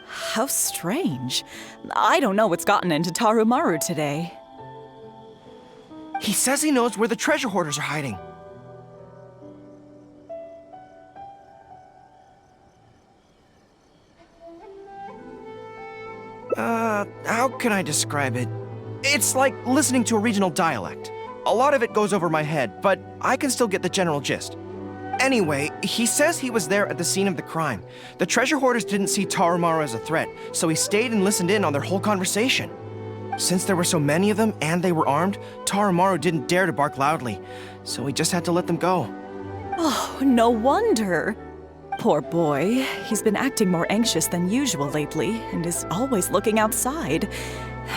Speaker 12: How strange. I don't know what's gotten into Tarumaru today.
Speaker 2: He says he knows where the treasure hoarders are hiding. How can I describe it? It's like listening to a regional dialect. A lot of it goes over my head, but I can still get the general gist. Anyway, he says he was there at the scene of the crime. The treasure hoarders didn't see Tarumaru as a threat, so he stayed and listened in on their whole conversation. Since there were so many of them and they were armed, Tarumaru didn't dare to bark loudly, so he just had to let them go.
Speaker 12: Oh, no wonder. Poor boy. He's been acting more anxious than usual lately and is always looking outside.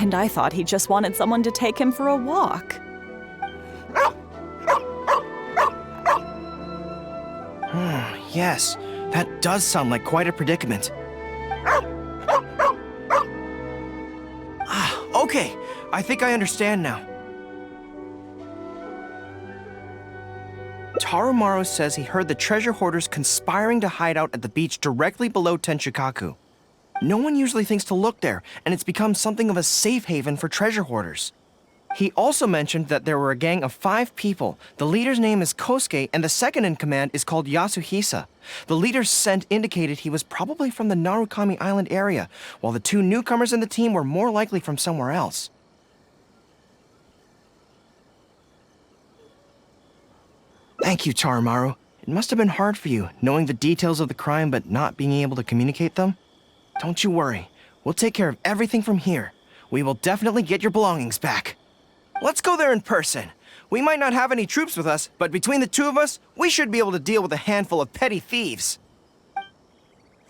Speaker 12: And I thought he just wanted someone to take him for a walk.
Speaker 2: Yes, that does sound like quite a predicament. Okay, I think I understand now. Tarumaru says he heard the treasure hoarders conspiring to hide out at the beach directly below Tenshikaku. No one usually thinks to look there, and it's become something of a safe haven for treasure hoarders. He also mentioned that there were a gang of 5 people. The leader's name is Kosuke, and the second in command is called Yasuhisa. The leader's scent indicated he was probably from the Narukami Island area, while the 2 newcomers in the team were more likely from somewhere else. Thank you, Tarumaru. It must have been hard for you, knowing the details of the crime but not being able to communicate them. Don't you worry. We'll take care of everything from here. We will definitely get your belongings back. Let's go there in person. We might not have any troops with us, but between the 2 of us, we should be able to deal with a handful of petty thieves.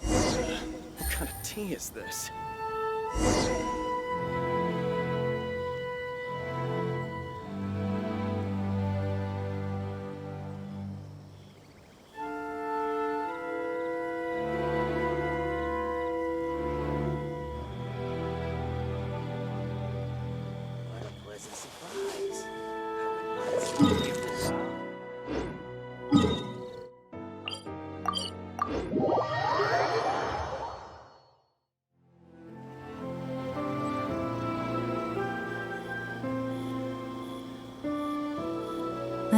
Speaker 7: What kind of tea is this?
Speaker 8: I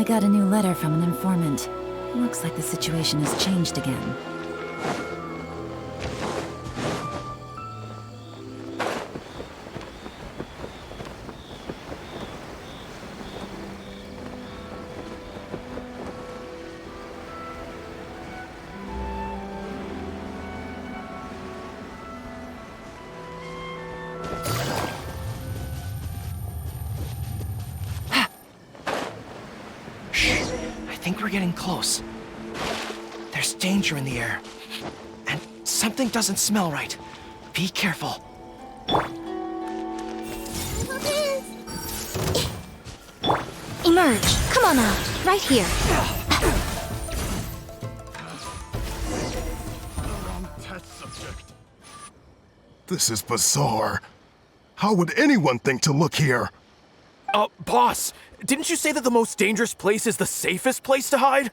Speaker 8: got a new letter from an informant. Looks like the situation has changed again.
Speaker 2: I think we're getting close. There's danger in the air. And something doesn't smell right. Be careful.
Speaker 1: Emerge. Come on out. Right here.
Speaker 15: This is bizarre. How would anyone think to look here?
Speaker 2: Boss, didn't you say that the most dangerous place is the safest place to hide?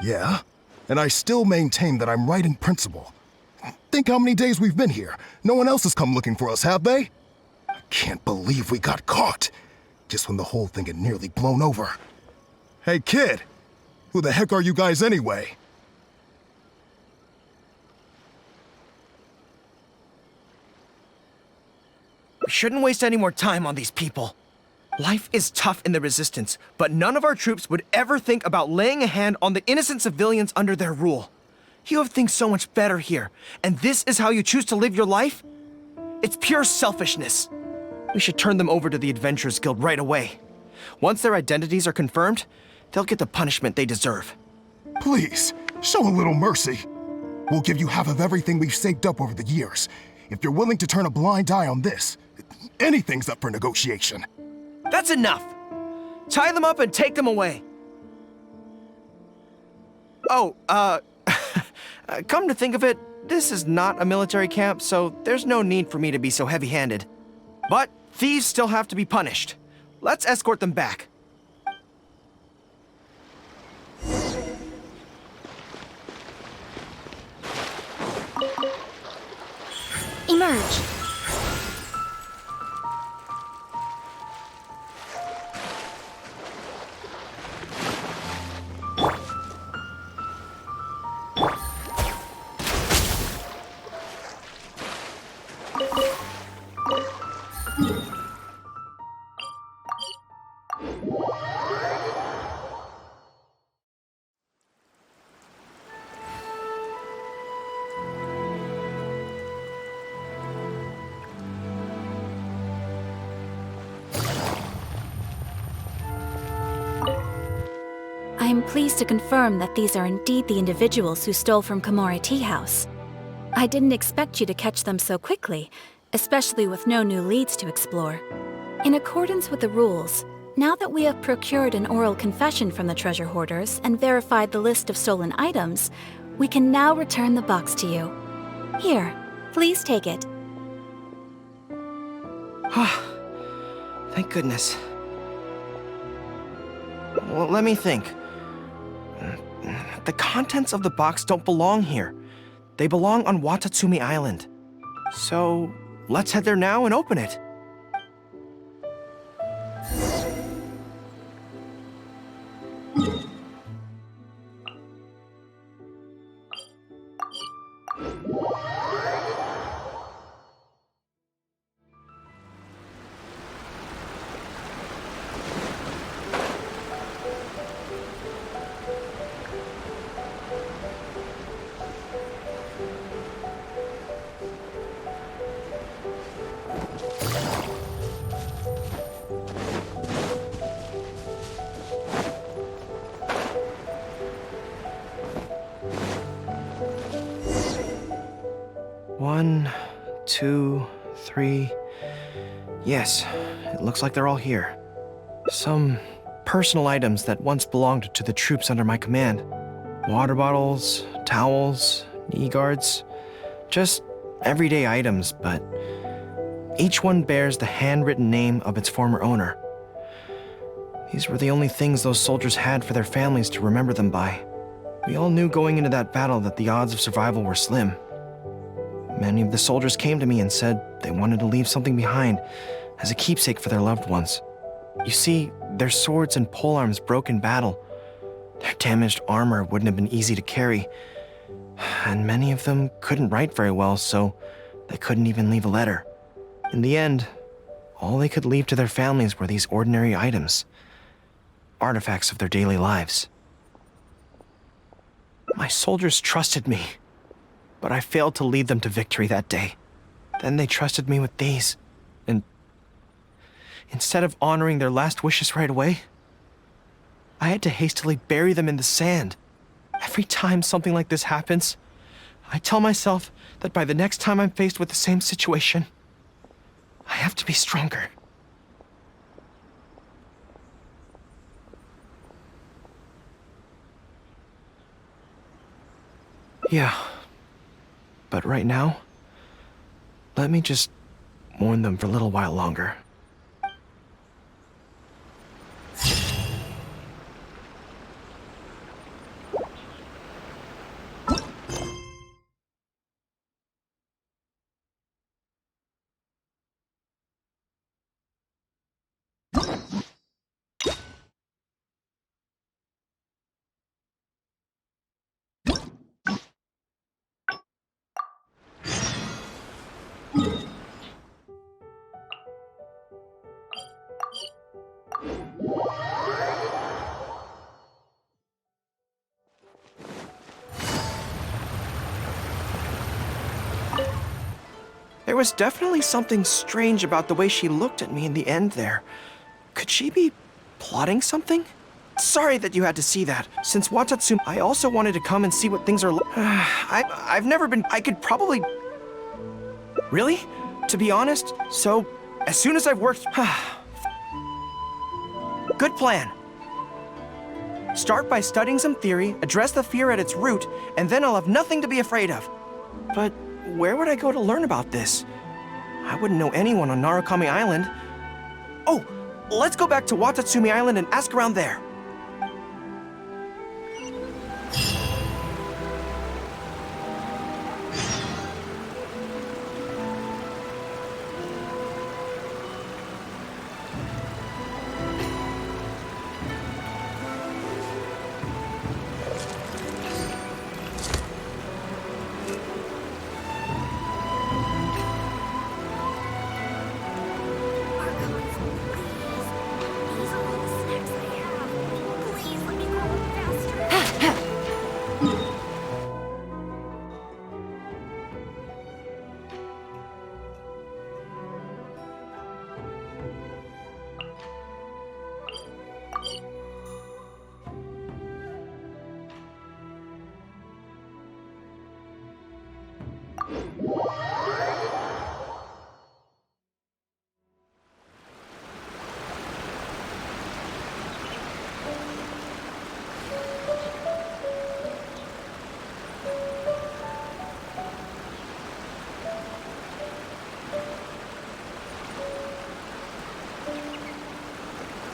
Speaker 15: Yeah, and I still maintain that I'm right in principle. Think how many days we've been here. No one else has come looking for us, have they? I can't believe we got caught. Just when the whole thing had nearly blown over. Hey, kid! Who the heck are you guys anyway?
Speaker 2: We shouldn't waste any more time on these people. Life is tough in the Resistance, but none of our troops would ever think about laying a hand on the innocent civilians under their rule. You have things so much better here, and this is how you choose to live your life? It's pure selfishness. We should turn them over to the Adventurers Guild right away. Once their identities are confirmed, they'll get the punishment they deserve.
Speaker 15: Please, show a little mercy. We'll give you half of everything we've saved up over the years. If you're willing to turn a blind eye on this, anything's up for negotiation.
Speaker 2: That's enough! Tie them up and take them away. Oh, come to think of it, this is not a military camp, so there's no need for me to be so heavy-handed. But thieves still have to be punished. Let's escort them back.
Speaker 1: Emerge. I am pleased to confirm that these are indeed the individuals who stole from Komori Tea House. I didn't expect you to catch them so quickly, especially with no new leads to explore. In accordance with the rules, now that we have procured an oral confession from the treasure hoarders and verified the list of stolen items, we can now return the box to you. Here, please take it.
Speaker 2: Thank goodness. Well, let me think. The contents of the box don't belong here. They belong on Watatsumi Island. So, let's head there now and open it. One, two, three. Yes, it looks like they're all here. Some personal items that once belonged to the troops under my command. Water bottles, towels, knee guards. Just everyday items, but each one bears the handwritten name of its former owner. These were the only things those soldiers had for their families to remember them by. We all knew going into that battle that the odds of survival were slim. Many of the soldiers came to me and said they wanted to leave something behind as a keepsake for their loved ones. You see, their swords and polearms broke in battle. Their damaged armor wouldn't have been easy to carry, and many of them couldn't write very well, so they couldn't even leave a letter. In the end, all they could leave to their families were these ordinary items, artifacts of their daily lives. My soldiers trusted me, but I failed to lead them to victory that day. Then they trusted me with these, and instead of honoring their last wishes right away, I had to hastily bury them in the sand. Every time something like this happens, I tell myself that by the next time I'm faced with the same situation, I have to be stronger. Yeah, but right now, let me just mourn them for a little while longer. There was definitely something strange about the way she looked at me in the end there. Could she be plotting something? Sorry that you had to see that. Since Watatsumi, I also wanted to come and see what things are I've never been... I could probably... Really? To be honest, so as soon as I've worked... Good plan. Start by studying some theory, address the fear at its root, and then I'll have nothing to be afraid of. But where would I go to learn about this? I wouldn't know anyone on Narukami Island. Oh, let's go back to Watatsumi Island and ask around there.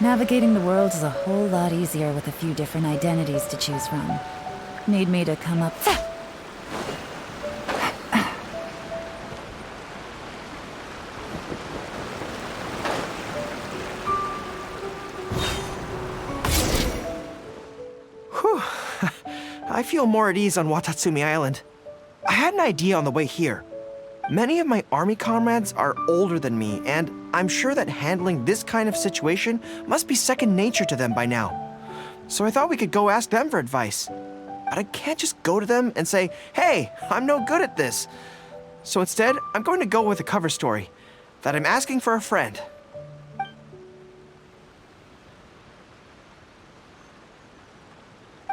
Speaker 8: Navigating the world is a whole lot easier with a few different identities to choose from. Need me to come up...
Speaker 2: Whew. I feel more at ease on Watatsumi Island. I had an idea on the way here. Many of my army comrades are older than me, and I'm sure that handling this kind of situation must be second nature to them by now. So I thought we could go ask them for advice. But I can't just go to them and say, hey, I'm no good at this. So instead, I'm going to go with a cover story, that I'm asking for a friend.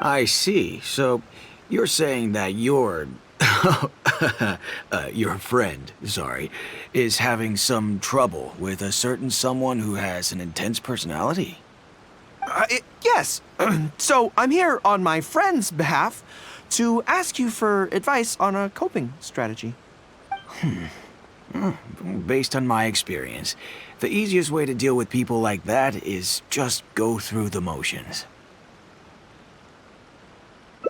Speaker 16: I see. So you're saying that your friend, sorry, is having some trouble with a certain someone who has an intense personality?
Speaker 2: Yes. So I'm here on my friend's behalf to ask you for advice on a coping strategy.
Speaker 16: Based on my experience, the easiest way to deal with people like that is just go through the motions.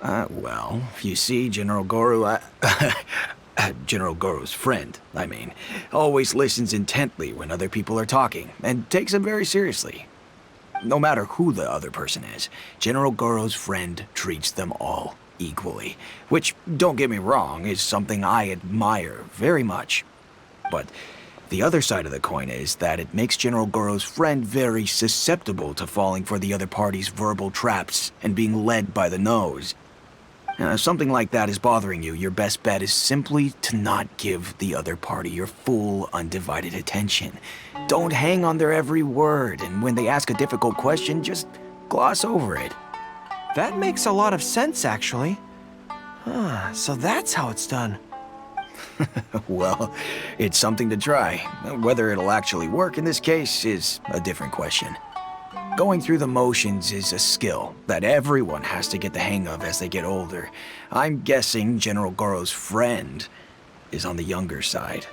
Speaker 16: Well, you see, General Gorou, General Gorou's friend, I mean, always listens intently when other people are talking, and takes them very seriously. No matter who the other person is, General Gorou's friend treats them all equally, which, don't get me wrong, is something I admire very much. But the other side of the coin is that it makes General Gorou's friend very susceptible to falling for the other party's verbal traps and being led by the nose. If something like that is bothering you, your best bet is simply to not give the other party your full, undivided attention. Don't hang on their every word, and when they ask a difficult question, just gloss over it.
Speaker 2: That makes a lot of sense, actually. So that's how it's done.
Speaker 16: Well, it's something to try. Whether it'll actually work in this case is a different question. Going through the motions is a skill that everyone has to get the hang of as they get older. I'm guessing General Gorou's friend is on the younger side.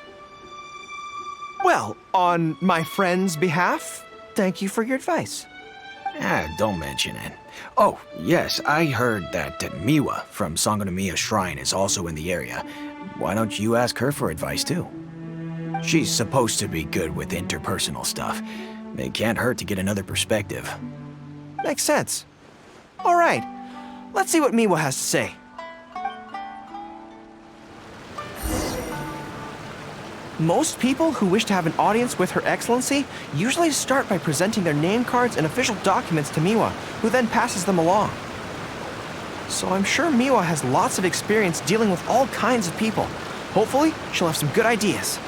Speaker 2: Well, on my friend's behalf, thank you for your advice.
Speaker 16: Don't mention it. Oh, yes, I heard that Miwa from Sangonomiya Shrine is also in the area. Why don't you ask her for advice, too? She's supposed to be good with interpersonal stuff. It can't hurt to get another perspective.
Speaker 2: Makes sense. All right, let's see what Miwa has to say. Most people who wish to have an audience with Her Excellency usually start by presenting their name cards and official documents to Miwa, who then passes them along. So I'm sure Miwa has lots of experience dealing with all kinds of people. Hopefully, she'll have some good ideas.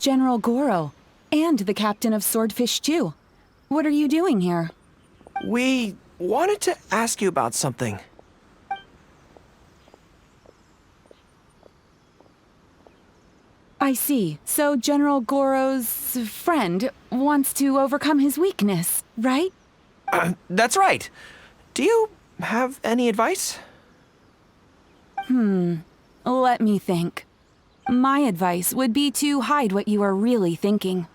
Speaker 3: General Gorou, and the captain of Swordfish too. What are you doing here?
Speaker 2: We wanted to ask you about something.
Speaker 3: I see. So General Gorou's friend wants to overcome his weakness, right?
Speaker 2: That's right. Do you have any advice?
Speaker 3: Let me think. My advice would be to hide what you are really thinking.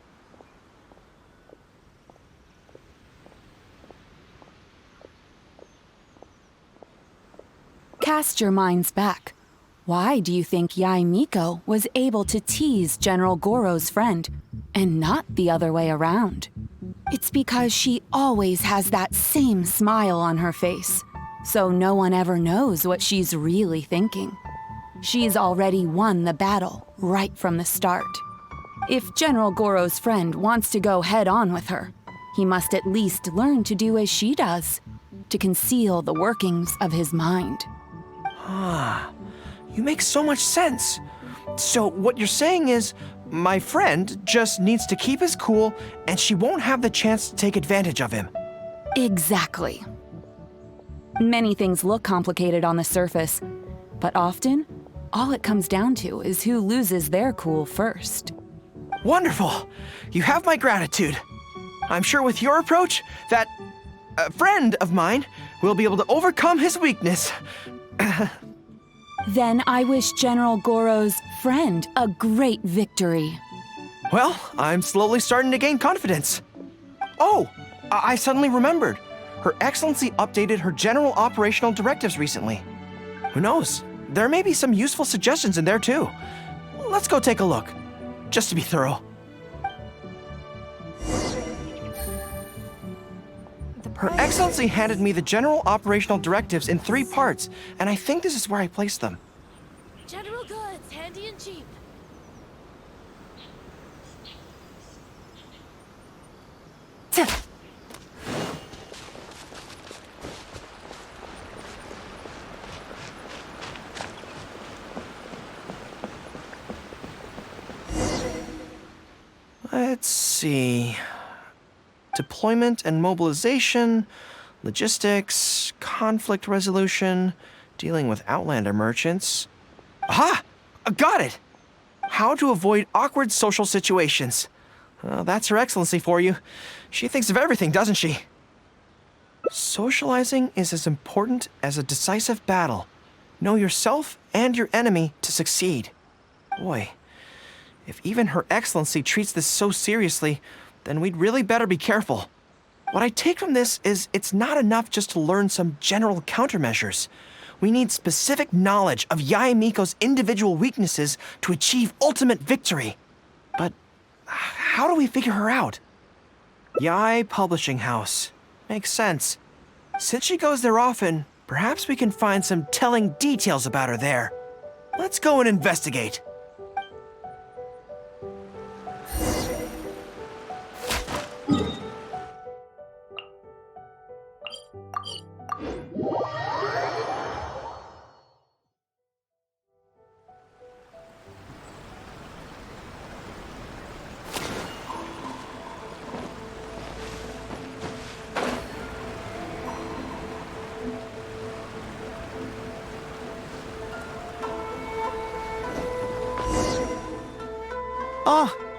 Speaker 3: Cast your minds back. Why do you think Yae Miko was able to tease General Gorou's friend, and not the other way around? It's because she always has that same smile on her face, so no one ever knows what she's really thinking. She's already won the battle right from the start. If General Gorou's friend wants to go head-on with her, he must at least learn to do as she does, to conceal the workings of his mind.
Speaker 2: You make so much sense. So what you're saying is, my friend just needs to keep his cool, and she won't have the chance to take advantage of him.
Speaker 3: Exactly. Many things look complicated on the surface, but often, all it comes down to is who loses their cool first.
Speaker 2: Wonderful. You have my gratitude. I'm sure with your approach, that friend of mine will be able to overcome his weakness.
Speaker 3: Then I wish General Gorou's friend a great victory.
Speaker 2: Well, I'm slowly starting to gain confidence. Oh, I suddenly remembered. Her Excellency updated her general operational directives recently. Who knows? There may be some useful suggestions in there too. Let's go take a look, just to be thorough. Her Excellency handed me the general operational directives in 3 parts, and I think this is where I placed them.
Speaker 17: General goods, handy and cheap.
Speaker 2: Let's see. Deployment and mobilization, logistics, conflict resolution, dealing with Outlander merchants. Aha! Got it! How to avoid awkward social situations. That's Her Excellency for you. She thinks of everything, doesn't she? Socializing is as important as a decisive battle. Know yourself and your enemy to succeed. Boy, if even Her Excellency treats this so seriously, then we'd really better be careful. What I take from this is it's not enough just to learn some general countermeasures. We need specific knowledge of Yae Miko's individual weaknesses to achieve ultimate victory. But how do we figure her out? Yae Publishing House. Makes sense. Since she goes there often, perhaps we can find some telling details about her there. Let's go and investigate.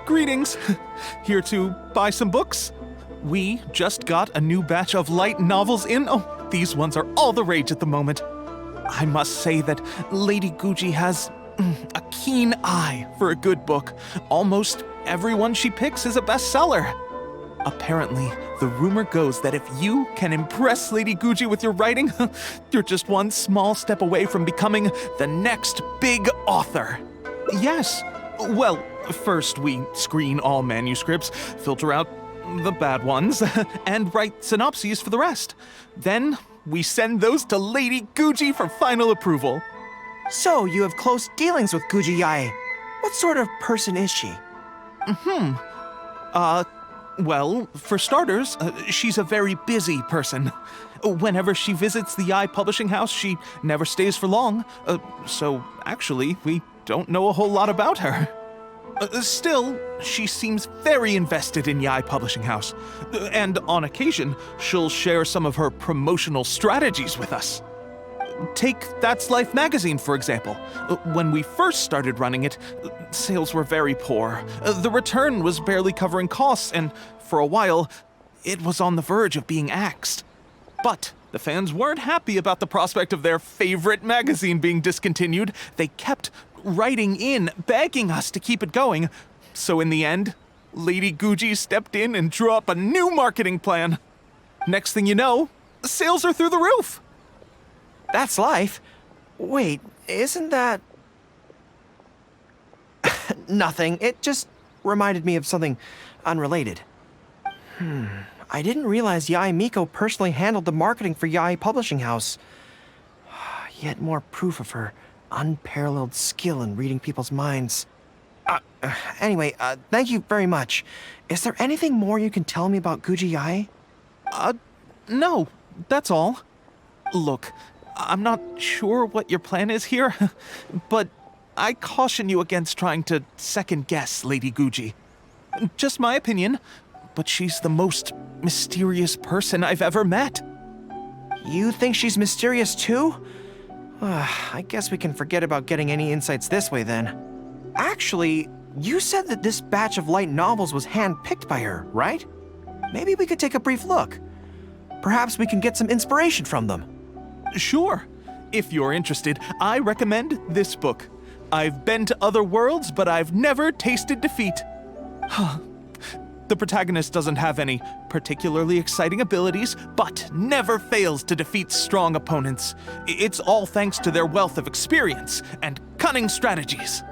Speaker 14: Greetings. Here to buy some books? We just got a new batch of light novels in. Oh, these ones are all the rage at the moment. I must say that Lady Guji has a keen eye for a good book. Almost everyone she picks is a bestseller. Apparently, the rumor goes that if you can impress Lady Guji with your writing, you're just one small step away from becoming the next big author. Yes. Well, first we screen all manuscripts, filter out the bad ones, and write synopses for the rest. Then we send those to Lady Guji for final approval.
Speaker 2: So, you have close dealings with Guji Yae. What sort of person is she?
Speaker 14: Well, for starters, she's a very busy person. Whenever she visits the Yae Publishing House, she never stays for long. So, actually, we don't know a whole lot about her. Still, she seems very invested in Yae Publishing House. And on occasion, she'll share some of her promotional strategies with us. Take That's Life magazine, for example. When we first started running it, sales were very poor. The return was barely covering costs, and for a while, it was on the verge of being axed. But the fans weren't happy about the prospect of their favorite magazine being discontinued. They kept writing in, begging us to keep it going. So in the end, Lady Guji stepped in and drew up a new marketing plan. Next thing you know, sales are through the roof.
Speaker 2: That's Life? Wait, isn't that... Nothing. It just reminded me of something unrelated. I didn't realize Yae Miko personally handled the marketing for Yae Publishing House. Yet more proof of her unparalleled skill in reading people's minds. Anyway, thank you very much. Is there anything more you can tell me about Guji Yae?
Speaker 14: No, that's all. Look, I'm not sure what your plan is here, but I caution you against trying to second-guess Lady Guji. Just my opinion, but she's the most mysterious person I've ever met.
Speaker 2: You think she's mysterious too? I guess we can forget about getting any insights this way then. Actually, you said that this batch of light novels was hand-picked by her, right? Maybe we could take a brief look. Perhaps we can get some inspiration from them.
Speaker 14: Sure. If you're interested, I recommend this book. I've been to other worlds, but I've never tasted defeat. The protagonist doesn't have any particularly exciting abilities, but never fails to defeat strong opponents. It's all thanks to their wealth of experience and cunning strategies.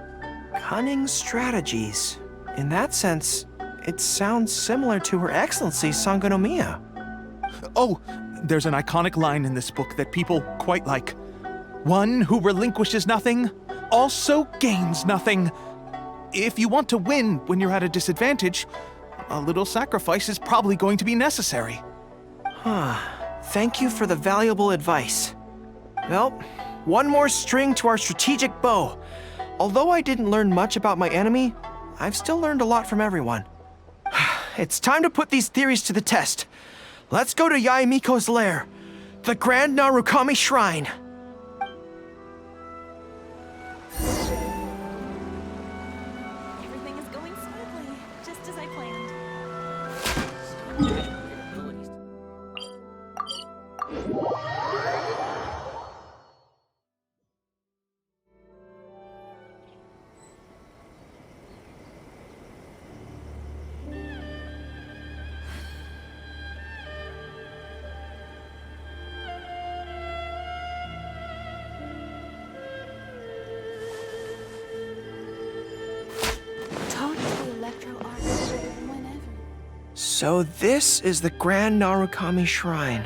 Speaker 2: Cunning strategies? In that sense, it sounds similar to Her Excellency Sangonomiya.
Speaker 14: Oh, there's an iconic line in this book that people quite like. One who relinquishes nothing also gains nothing. If you want to win when you're at a disadvantage, a little sacrifice is probably going to be necessary.
Speaker 2: Thank you for the valuable advice. Well, one more string to our strategic bow. Although I didn't learn much about my enemy, I've still learned a lot from everyone. It's time to put these theories to the test. Let's go to Yae Miko's lair, the Grand Narukami Shrine. So this is the Grand Narukami Shrine.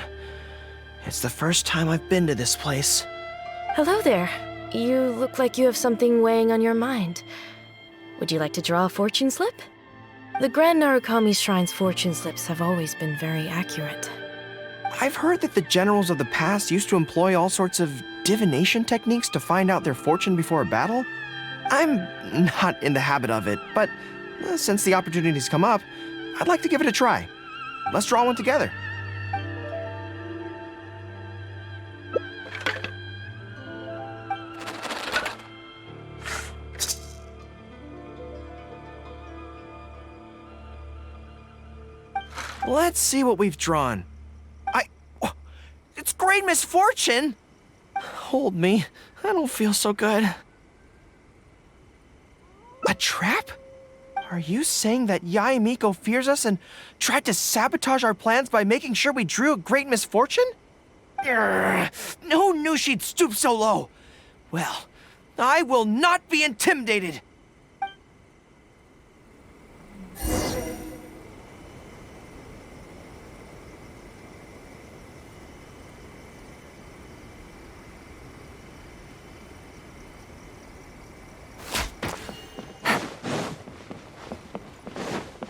Speaker 2: It's the first time I've been to this place.
Speaker 17: Hello there. You look like you have something weighing on your mind. Would you like to draw a fortune slip? The Grand Narukami Shrine's fortune slips have always been very accurate.
Speaker 2: I've heard that the generals of the past used to employ all sorts of divination techniques to find out their fortune before a battle. I'm not in the habit of it, but since the opportunity's come up, I'd like to give it a try. Let's draw one together. Let's see what we've drawn. It's great misfortune! Hold me. I don't feel so good. A trap? Are you saying that Yae Miko fears us and tried to sabotage our plans by making sure we drew a great misfortune? Urgh, who knew she'd stoop so low? Well, I will not be intimidated!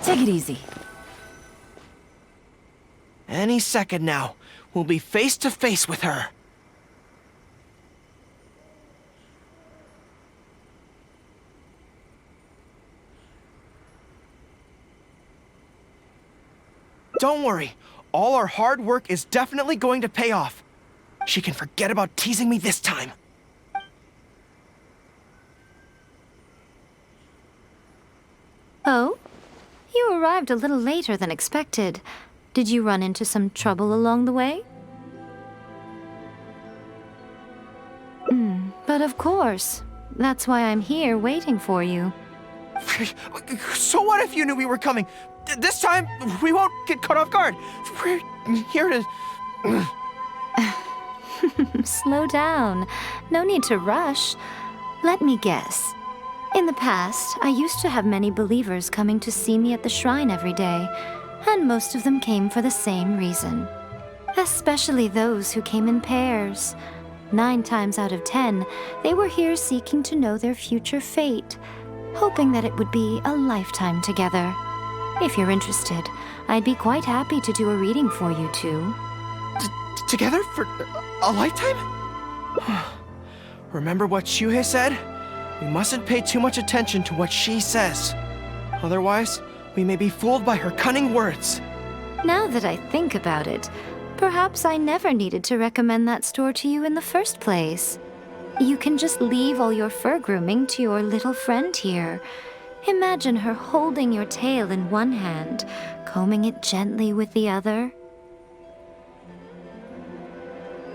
Speaker 8: Take it easy.
Speaker 2: Any second now, we'll be face to face with her. Don't worry, all our hard work is definitely going to pay off. She can forget about teasing me this time.
Speaker 1: Oh? You arrived a little later than expected. Did you run into some trouble along the way? But of course. That's why I'm here waiting for you.
Speaker 2: So what if you knew we were coming? This time, we won't get caught off guard. We're here to...
Speaker 1: Slow down. No need to rush. Let me guess. In the past, I used to have many believers coming to see me at the shrine every day, and most of them came for the same reason. Especially those who came in pairs. 9 times out of 10, they were here seeking to know their future fate, hoping that it would be a lifetime together. If you're interested, I'd be quite happy to do a reading for you two.
Speaker 2: Together for a lifetime? Remember what Shuhei said? We mustn't pay too much attention to what she says. Otherwise, we may be fooled by her cunning words.
Speaker 1: Now that I think about it, perhaps I never needed to recommend that store to you in the first place. You can just leave all your fur grooming to your little friend here. Imagine her holding your tail in one hand, combing it gently with the other.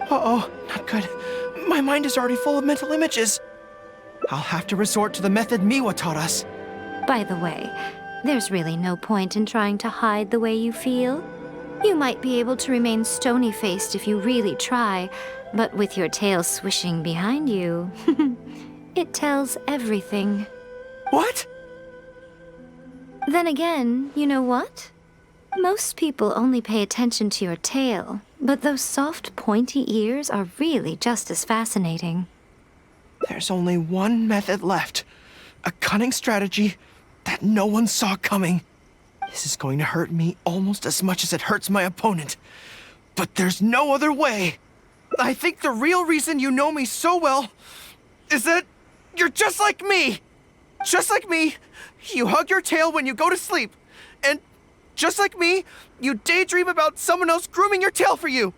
Speaker 2: Uh-oh, not good. My mind is already full of mental images. I'll have to resort to the method Miwa taught us.
Speaker 1: By the way, there's really no point in trying to hide the way you feel. You might be able to remain stony-faced if you really try, but with your tail swishing behind you, it tells everything.
Speaker 2: What?
Speaker 1: Then again, you know what? Most people only pay attention to your tail, but those soft, pointy ears are really just as fascinating.
Speaker 2: There's only one method left. A cunning strategy that no one saw coming. This is going to hurt me almost as much as it hurts my opponent. But there's no other way. I think the real reason you know me so well is that you're just like me. Just like me, you hug your tail when you go to sleep. And just like me, you daydream about someone else grooming your tail for you.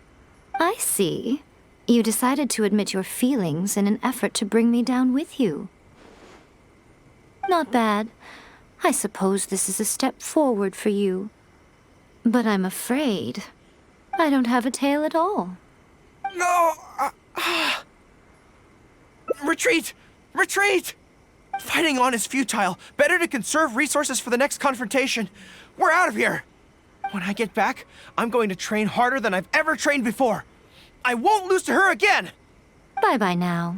Speaker 1: I see. You decided to admit your feelings in an effort to bring me down with you. Not bad. I suppose this is a step forward for you. But I'm afraid I don't have a tail at all.
Speaker 2: No! Retreat! Retreat! Fighting on is futile. Better to conserve resources for the next confrontation. We're out of here! When I get back, I'm going to train harder than I've ever trained before. I won't lose to her again!
Speaker 1: Bye-bye now.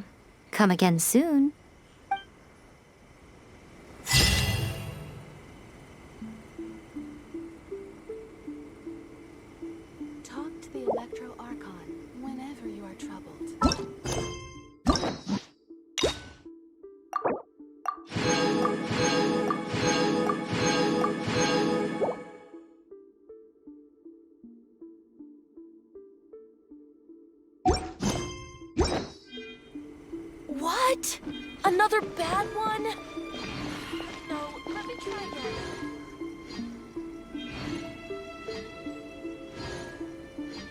Speaker 1: Come again soon.
Speaker 18: Talk to the Electro Archon whenever you are troubled.
Speaker 17: What? Another bad one?